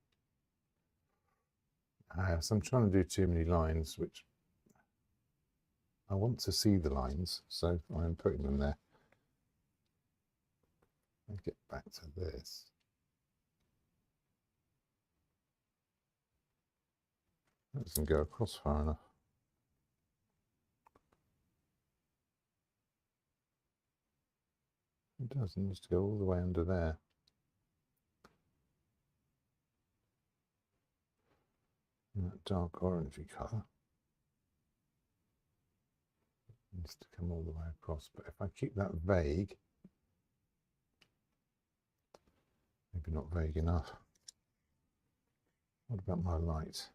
So I'm trying to do too many lines, which I want to see the lines, so I'm putting them there. I'll get back to this. That doesn't go across far enough. It doesn't, just go all the way under there. And that dark orangey colour needs to come all the way across, but if I keep that vague, maybe not vague enough. What about my light?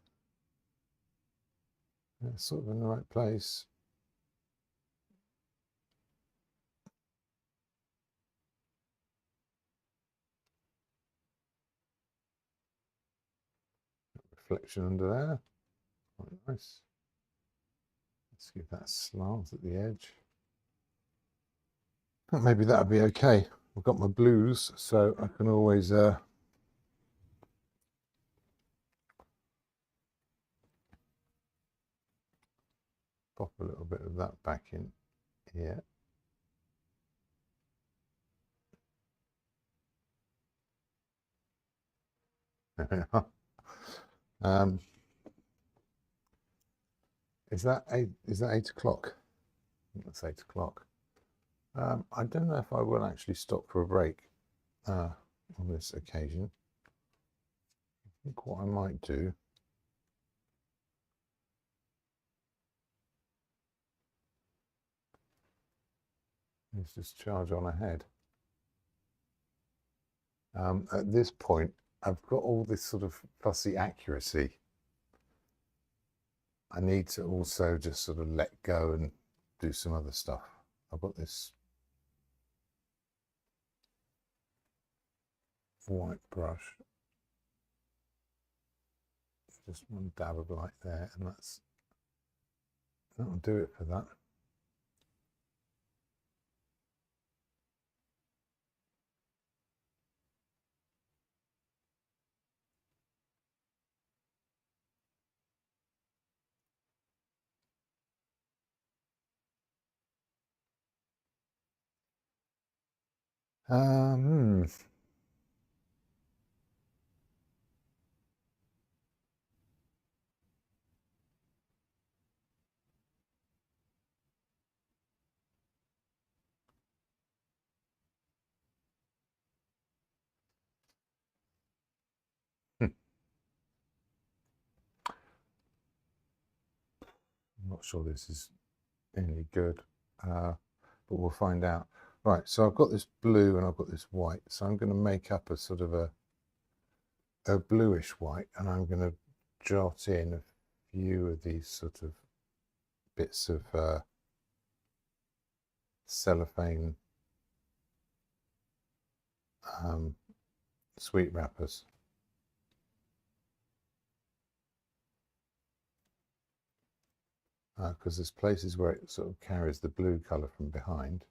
Yeah, sort of in the right place. Reflection under there, quite nice. Let's give that slant at the edge. Maybe that'll be okay. I've got my blues, so I can always pop a little bit of that back in here. There we are. Is that 8 o'clock? That's 8 o'clock. I don't know if I will actually stop for a break on this occasion. I think what I might do is just charge on ahead. At this point, I've got all this sort of fussy accuracy. I need to also just sort of let go and do some other stuff. I've got this white brush, just one dab of light there, and that'll do it for that. I'm not sure this is any good, but we'll find out. Right, so I've got this blue and I've got this white, so I'm going to make up a sort of a bluish white, and I'm going to jot in a few of these sort of bits of cellophane sweet wrappers. Because there's places where it sort of carries the blue colour from behind,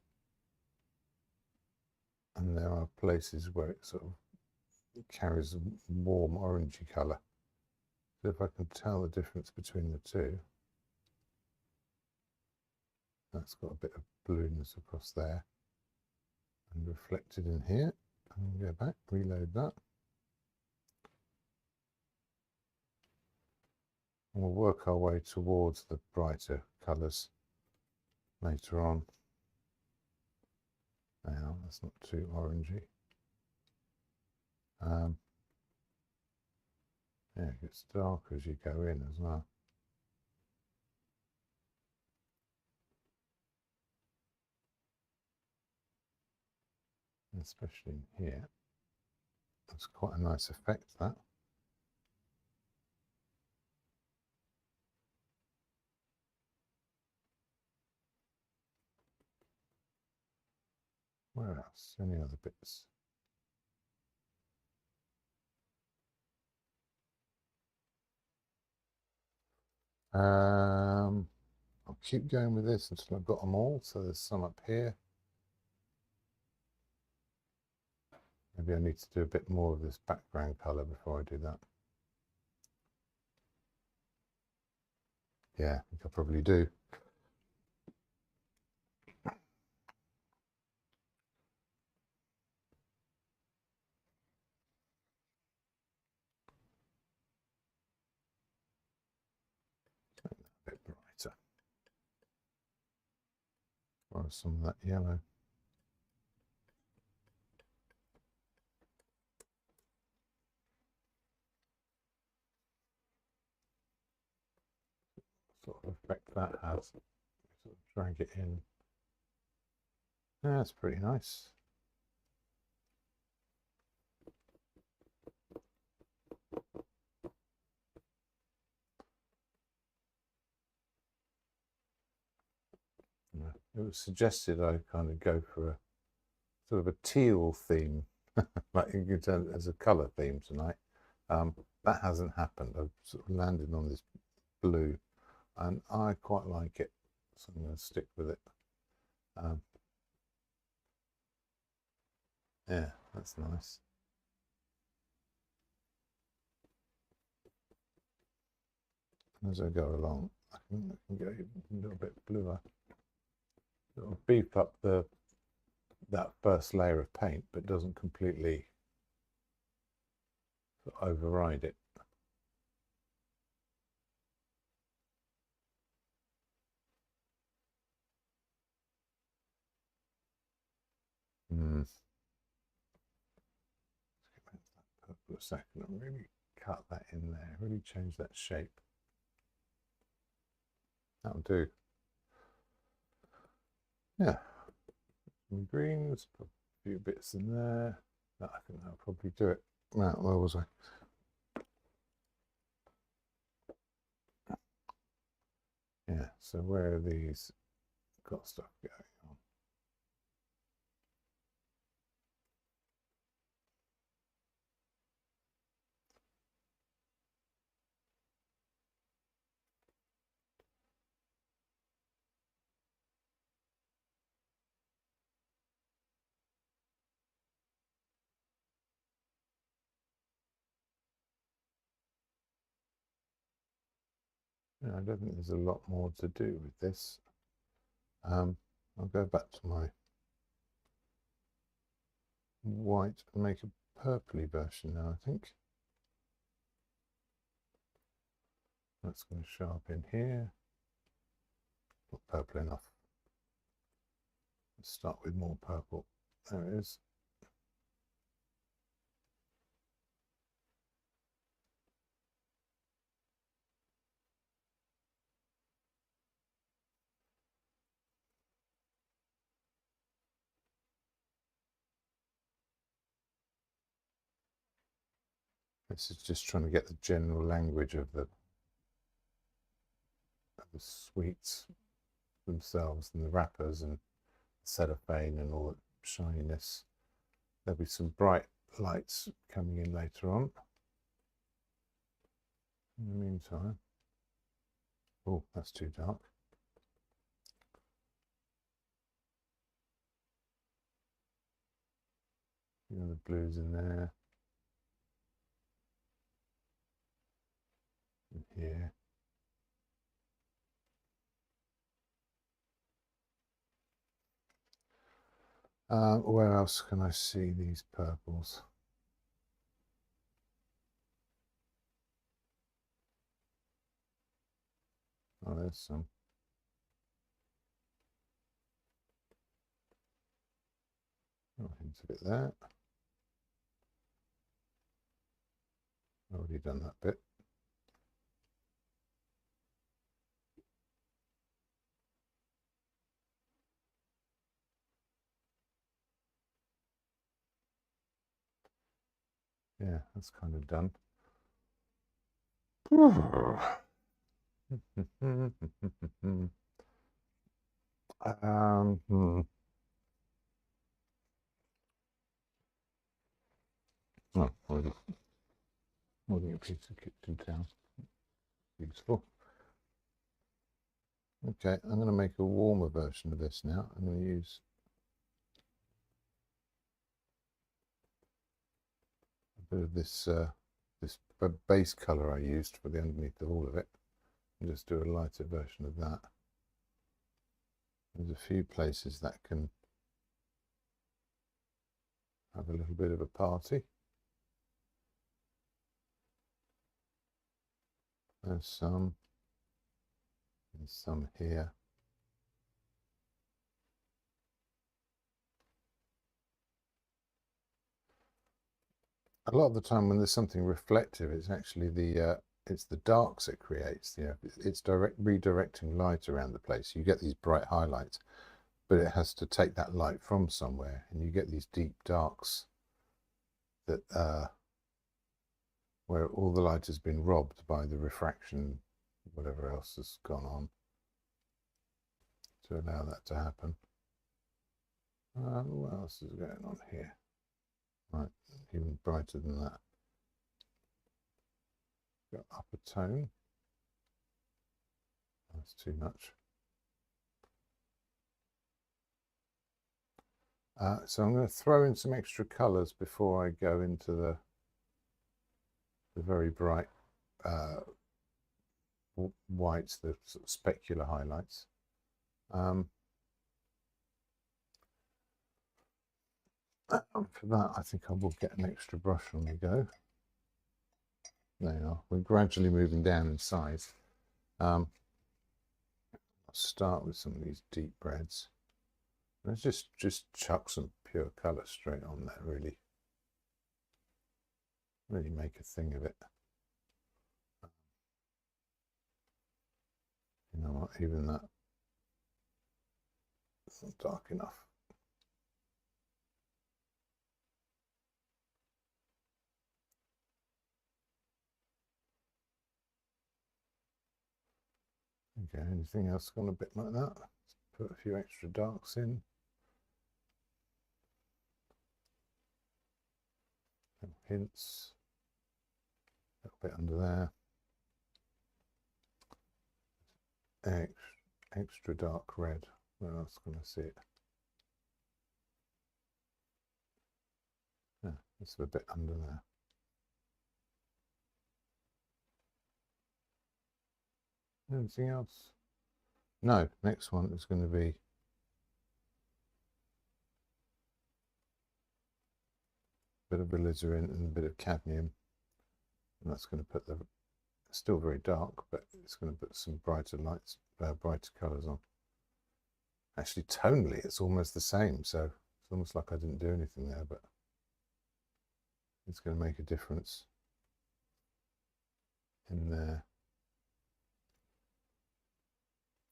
and there are places where it sort of carries a warm orangey colour. So if I can tell the difference between the two, that's got a bit of blueness across there and reflected in here. And go back, reload that. And we'll work our way towards the brighter colours later on. Now, that's not too orangey. Yeah, it gets darker as you go in as well. Especially in here. That's quite a nice effect, that. Where else? Any other bits? I'll keep going with this until I've got them all. So there's some up here. Maybe I need to do a bit more of this background color before I do that. Yeah, I think I probably do. A bit brighter. Or some of that yellow. Sort of effect that has. Sort of drag it in. Yeah, that's pretty nice. It was suggested I kind of go for a sort of a teal theme, like you can tell as a colour theme tonight. That hasn't happened. I've sort of landed on this blue, and I quite like it, so I'm going to stick with it. Yeah, that's nice. As I go along, I can go a little bit bluer. It'll beef up that first layer of paint, but doesn't completely override it. For a second and really cut that in there, really change that shape. That'll do. Yeah, some greens, put a few bits in there. I think that'll probably do it. Right, where was I? Yeah, so where are these got stuff going on? Yeah, I don't think there's a lot more to do with this. I'll go back to my white and make a purpley version now, I think. That's going to show up in here. Not purple enough. Let's start with more purple. There it is. This is just trying to get the general language of the sweets themselves and the wrappers and cellophane and all the shininess. There'll be some bright lights coming in later on. In the meantime, oh, that's too dark. You know, the blues in there. And here. Where else can I see these purples? Oh, there's some. Oh, hints of it there. Already done that bit. Yeah, that's kind of done. Oh, holding a piece of kitchen towel. Useful. Okay, I'm going to make a warmer version of this now. I'm going to use a bit of this this base color I used for the underneath of all of it, and just do a lighter version of that. There's a few places that can have a little bit of a party. There's some here. A lot of the time when there's something reflective, it's actually it's the darks it creates. You know, it's redirecting light around the place. You get these bright highlights, but it has to take that light from somewhere, and you get these deep darks that where all the light has been robbed by the refraction, whatever else has gone on to allow that to happen. What else is going on here? Right, even brighter than that. Got up a tone. That's too much. So I'm going to throw in some extra colours before I go into the very bright whites, the sort of specular highlights. For that, I think I will get an extra brush on the go. There you are. We're gradually moving down in size. I'll start with some of these deep reds. Let's just chuck some pure colour straight on there. Really make a thing of it. You know what? Even that, it's not dark enough. Okay, anything else gone a bit like that? Let's put a few extra darks in. Some hints. A little bit under there. Extra dark red. Where else can I see it? Yeah, it's a bit under there. Anything else? No, next one is going to be a bit of alizarin and a bit of cadmium, and that's going to put the, still very dark, but it's going to put some brighter lights, brighter colours on. Actually, tonally, it's almost the same, so it's almost like I didn't do anything there, but it's going to make a difference in there.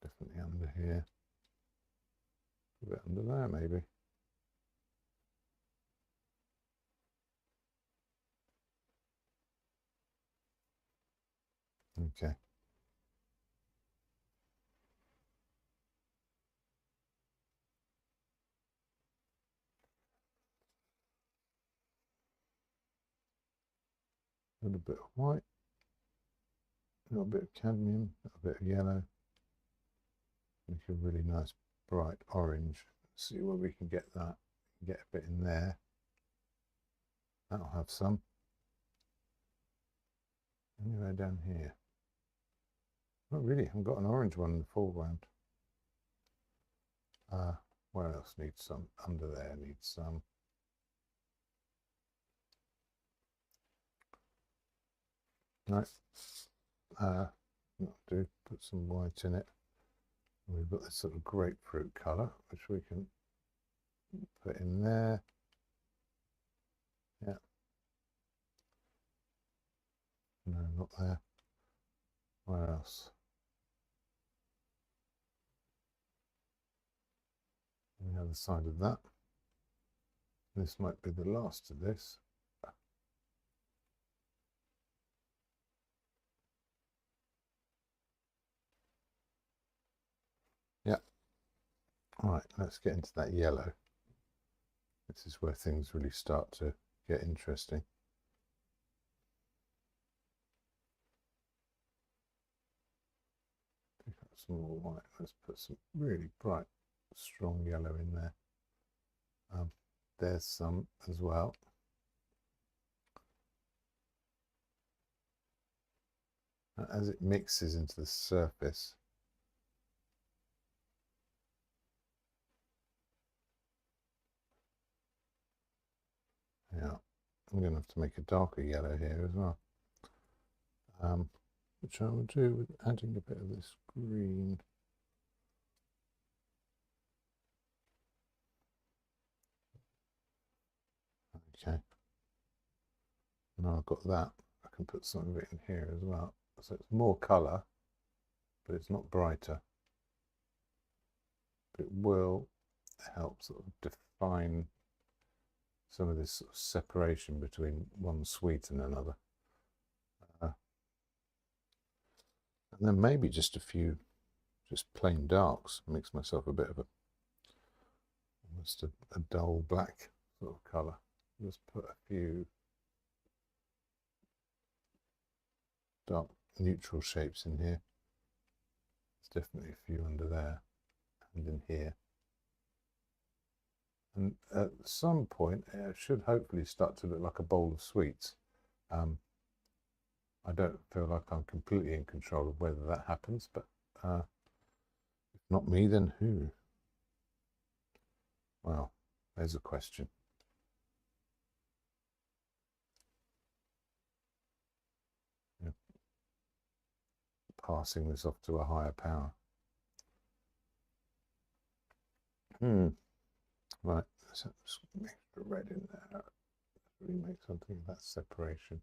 Definitely under here, a bit under there maybe. Okay. A little bit of white, a little bit of cadmium, a little bit of yellow. Make a really nice bright orange. See where we can get that. Get a bit in there. That'll have some. Anywhere down here. Not really. I haven't got an orange one in the foreground. Where else needs some? Under there needs some. Right. Do put some white in it. We've got this sort of grapefruit colour, which we can put in there. Yeah. No, not there. Where else? On the other side of that. This might be the last of this. Yeah. All right, let's get into that yellow. This is where things really start to get interesting. Pick up some more white. Let's put some really bright, strong yellow in there. There's some as well. As it mixes into the surface, yeah, I'm going to have to make a darker yellow here as well, which I will do with adding a bit of this green. Okay, now I've got that, I can put some of it in here as well. So it's more colour, but it's not brighter. But it will help sort of define some of this sort of separation between one sweet and another. And then maybe just a few just plain darks, mix myself a bit of almost a dull black sort of colour. Just put a few dark neutral shapes in here. There's definitely a few under there and in here. And at some point it should hopefully start to look like a bowl of sweets. I don't feel like I'm completely in control of whether that happens, but if not me, then who? Well, there's a question. Yeah. Passing this off to a higher power. Right, let's have some extra red in there. Really make something of that separation.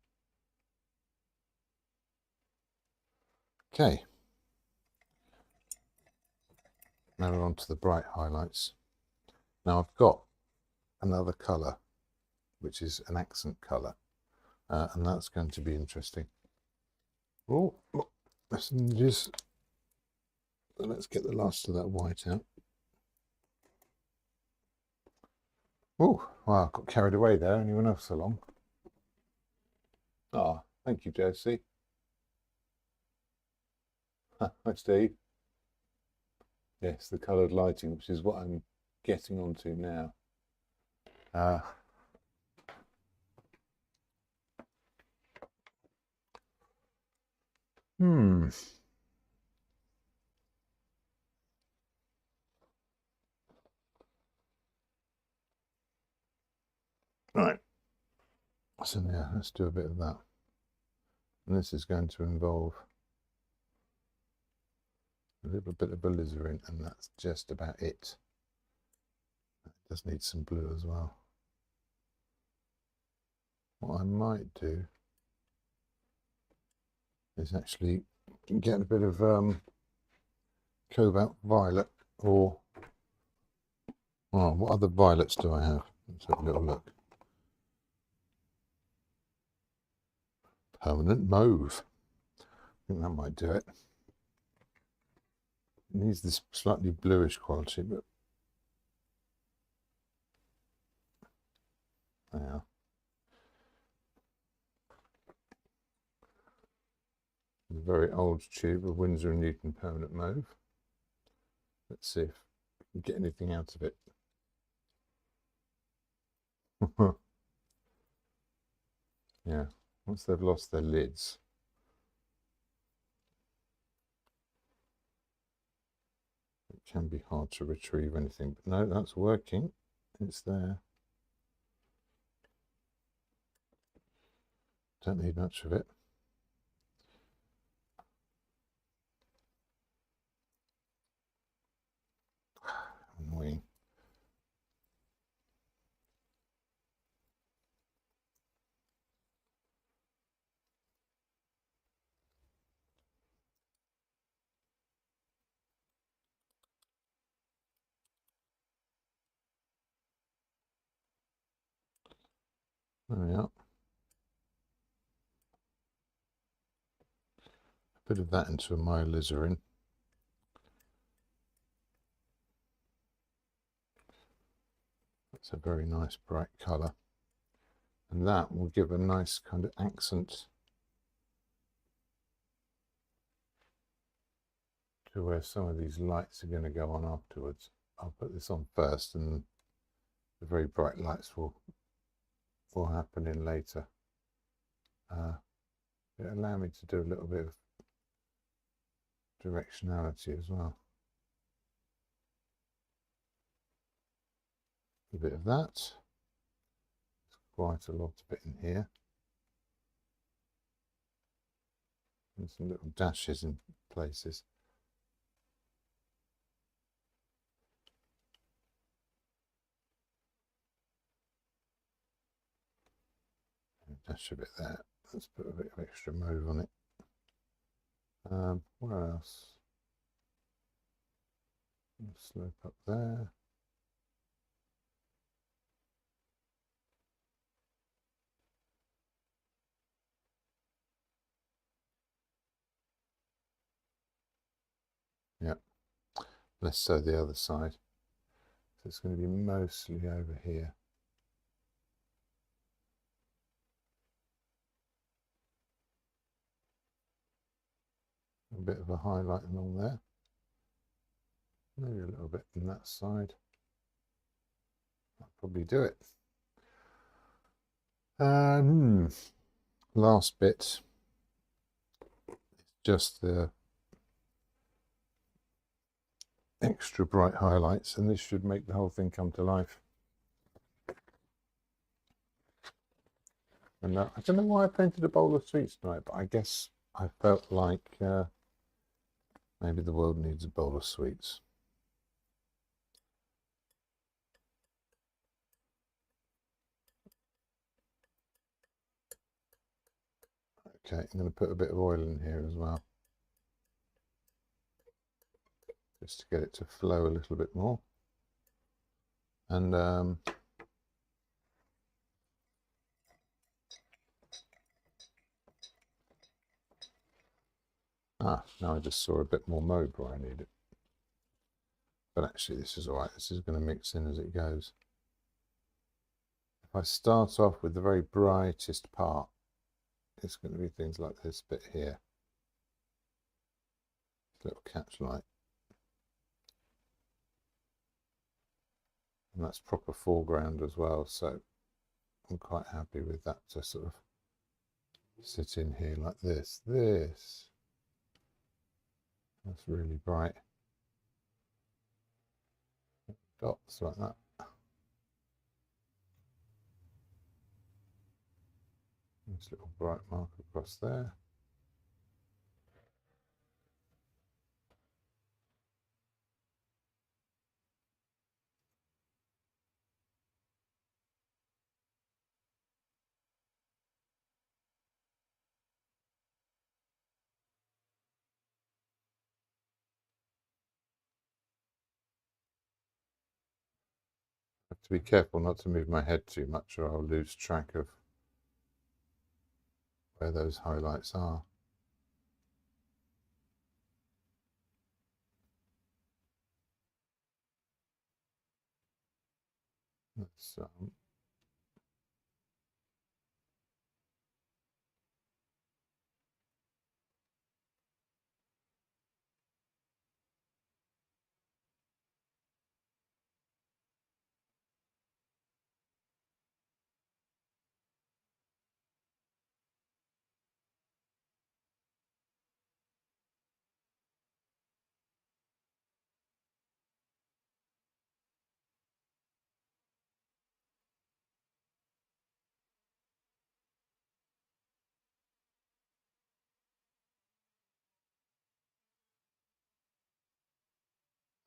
Okay. Now we're on to the bright highlights. Now I've got another colour, which is an accent colour, and that's going to be interesting. Oh, messengers. So let's get the last of that white out. Oh, wow, I got carried away there, only went off so long. Ah, thank you, Josie. Hi, Steve. Yes, the coloured lighting, which is what I'm getting onto now. Right. So yeah, let's do a bit of that. And this is going to involve a little bit of alizarin, and that's just about it. It does need some blue as well. What I might do is actually get a bit of cobalt violet, or what other violets do I have? Let's have a little look. Permanent mauve. I think that might do it. It needs this slightly bluish quality, but yeah. A very old tube of Winsor & Newton permanent mauve. Let's see if we can get anything out of it. Yeah, once they've lost their lids, it can be hard to retrieve anything. But no, that's working. It's there. Don't need much of it. Annoying. There we are. A bit of that into my alizarin. That's a very nice bright colour. And that will give a nice kind of accent to where some of these lights are going to go on afterwards. I'll put this on first, and the very bright lights will happen in later. It'll allow me to do a little bit of directionality as well. A bit of that. There's quite a lot of it in here. And some little dashes in places. Dash a bit there. Let's put a bit of extra mauve on it. Where else? Slope up there. Yeah, less so the other side. So it's going to be mostly over here. A bit of a highlight along there. Maybe a little bit on that side. I'll probably do it. Last bit. Just the extra bright highlights, and this should make the whole thing come to life. And I don't know why I painted a bowl of sweets tonight, but I guess I felt like maybe the world needs a bowl of sweets. Okay, I'm going to put a bit of oil in here as well, just to get it to flow a little bit more. And now I just saw a bit more mauve where I need it. But actually this is all right. This is going to mix in as it goes. If I start off with the very brightest part, it's going to be things like this bit here. Little catch light. And that's proper foreground as well, so I'm quite happy with that to sort of sit in here like this. That's really bright. Dots like that. Nice little bright mark across there. I have to be careful not to move my head too much, or I'll lose track of where those highlights are. Let's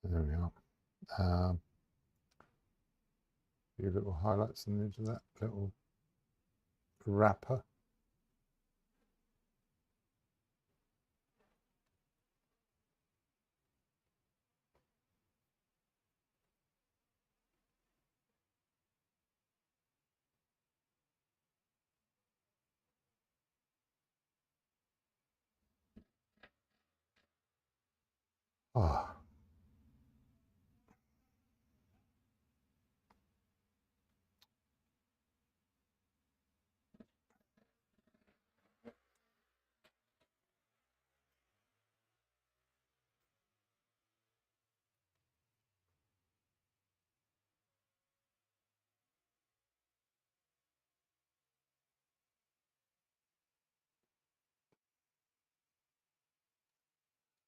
there we are. A few little highlights in the edge of that little wrapper. Ah.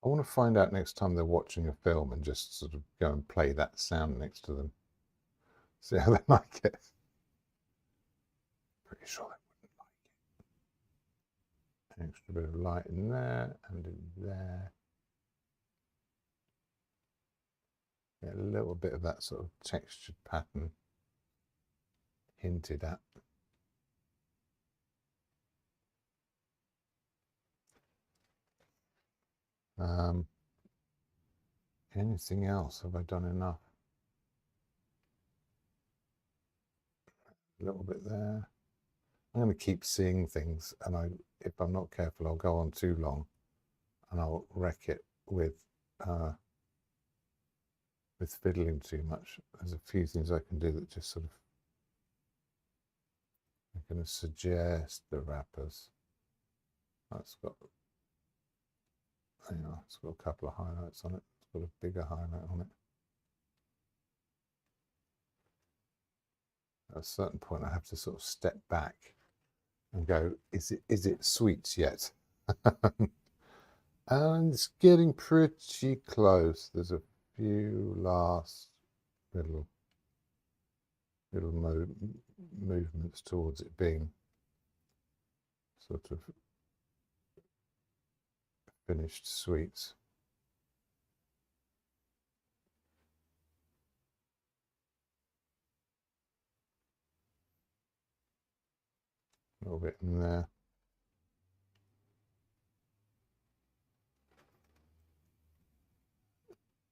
I want to find out next time they're watching a film and just sort of go and play that sound next to them. See how they like it. Pretty sure they wouldn't like it. An extra bit of light in there and in there. Get a little bit of that sort of textured pattern hinted at. Anything else? Have I done enough? A little bit there. I'm going to keep seeing things, and if I'm not careful, I'll go on too long, and I'll wreck it with fiddling too much. There's a few things I can do that just sort of I'm going to suggest the wrappers. That's got, it's got a couple of highlights on it. It's got a bigger highlight on it. At a certain point, I have to sort of step back and go, is it sweets yet? And it's getting pretty close. There's a few last little movements towards it being sort of finished sweets. A little bit in there.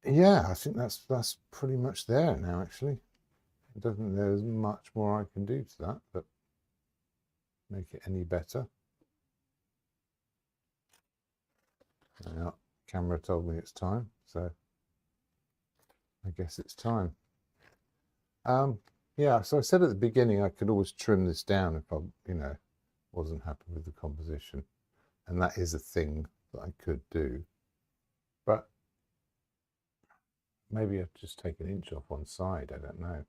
Yeah, I think that's pretty much there now, actually. I don't think there's much more I can do to that, but make it any better. Yeah, camera told me it's time, so I guess it's time. Yeah, so I said at the beginning I could always trim this down if I, wasn't happy with the composition, and that is a thing that I could do. But maybe I've just taken an inch off one side. I don't know.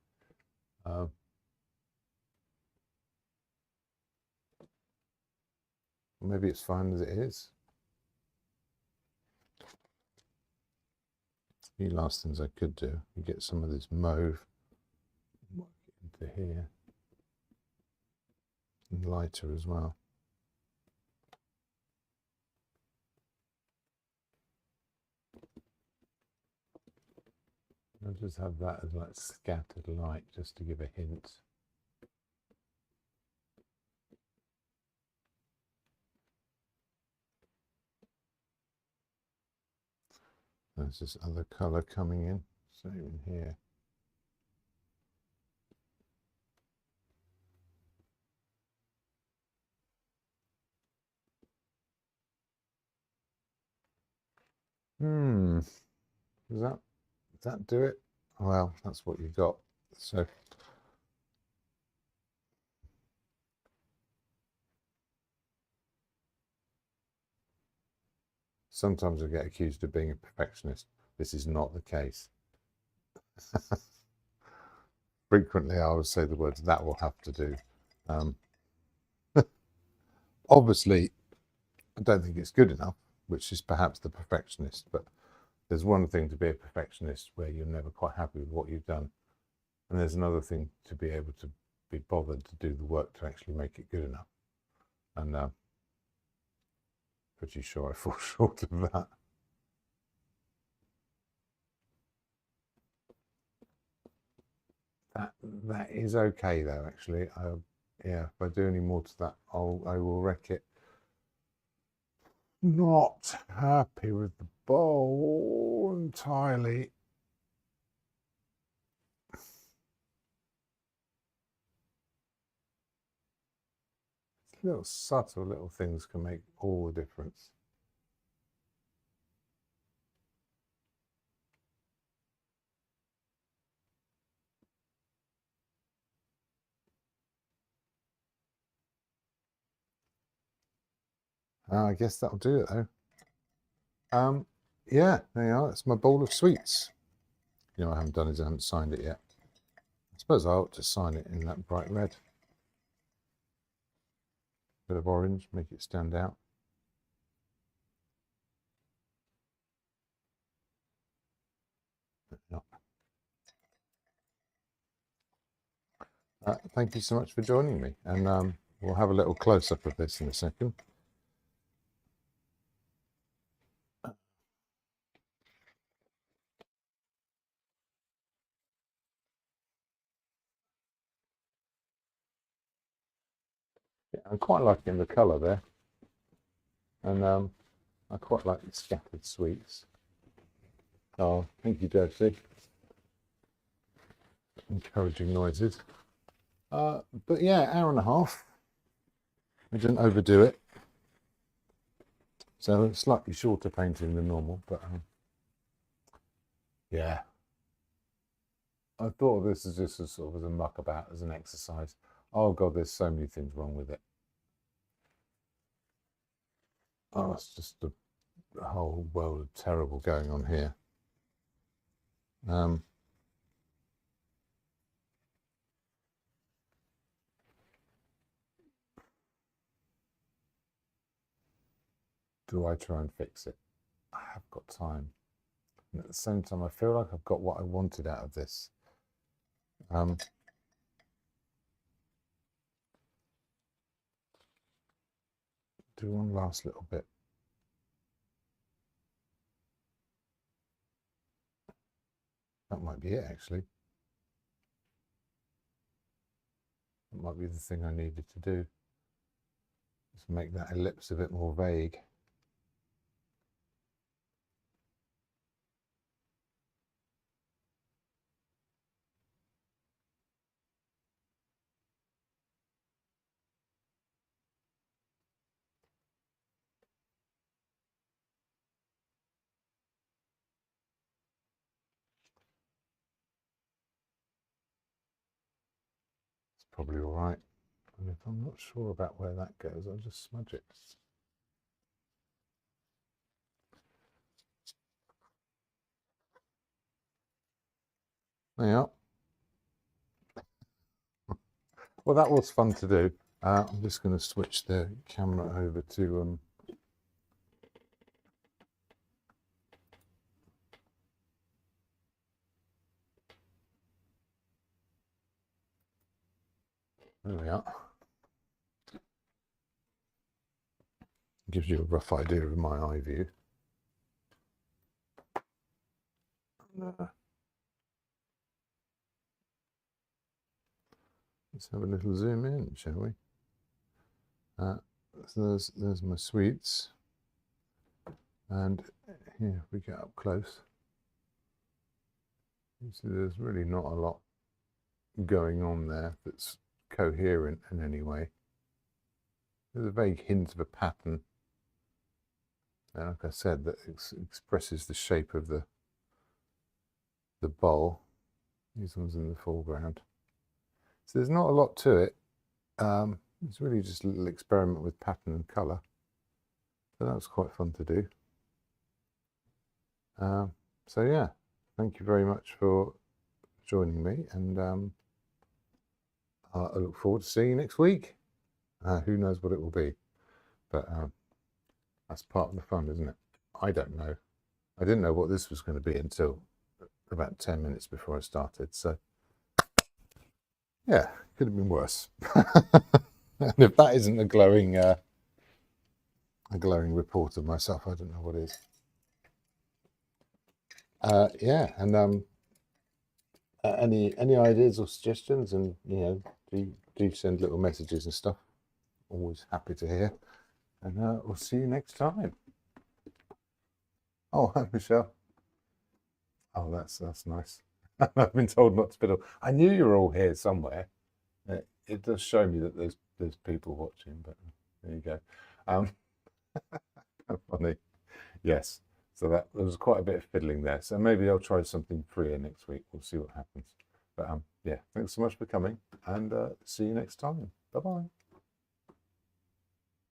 Maybe it's fine as it is. A few last things I could do. You get some of this mauve, work it into here, and lighter as well. I'll just have that as like scattered light, just to give a hint. There's this other colour coming in, so in here. Does that do it? Well, that's what you got. So sometimes I get accused of being a perfectionist. This is not the case. Frequently I would say the words, that will have to do. Obviously, I don't think it's good enough, which is perhaps the perfectionist, but there's one thing to be a perfectionist where you're never quite happy with what you've done. And there's another thing to be able to be bothered to do the work to actually make it good enough. And pretty sure I fall short of that. That is okay though, actually. Yeah, if I do any more to that, I will wreck it. Not happy with the bowl entirely. Little subtle little things can make all the difference. I guess that'll do it though. Yeah, there you are. It's my bowl of sweets. You know what I haven't done is I haven't signed it yet. I suppose I ought to sign it in that bright red. Bit of orange, make it stand out. thank you so much for joining me, and we'll have a little close-up of this in a second. Yeah, I'm quite liking the colour there, and I quite like the scattered sweets. Oh, thank you, Josie. Encouraging noises. But yeah, hour and a half. I didn't overdo it. So slightly shorter painting than normal, but yeah. I thought of this as just a sort of as a muck about, as an exercise. Oh God, there's so many things wrong with it. Oh, it's just a whole world of terrible going on here. Do I try and fix it? I have got time. And at the same time, I feel like I've got what I wanted out of this. Do one last little bit. That might be it, actually. That might be the thing I needed to do. Just make that ellipse a bit more vague. It's probably all right. And if I'm not sure about where that goes, I'll just smudge it. There you are. Well, that was fun to do. I'm just going to switch the camera over to there we are. Gives you a rough idea of my eye view. Let's have a little zoom in, shall we? So there's my sweets, and here if we get up close, you see there's really not a lot going on there that's coherent in any way. There's a vague hint of a pattern, and like I said, that expresses the shape of the bowl. These ones in the foreground. So there's not a lot to it. It's really just a little experiment with pattern and colour. So that was quite fun to do. So yeah, thank you very much for joining me, and I look forward to seeing you next week. Who knows what it will be, but that's part of the fun, isn't it? I don't know. I didn't know what this was going to be until about 10 minutes before I started, so yeah, could have been worse. And if that isn't a glowing report of myself, I don't know what is. Yeah, and any ideas or suggestions, and you know, do send little messages and stuff. Always happy to hear, and we'll see you next time. Oh, hi Michelle. Oh, that's nice. I've been told not to fiddle. I knew you were all here somewhere. It does show me that there's people watching, but there you go. Funny. Yes. So there was quite a bit of fiddling there. So maybe I'll try something freer next week. We'll see what happens. But yeah, thanks so much for coming, and see you next time. Bye-bye.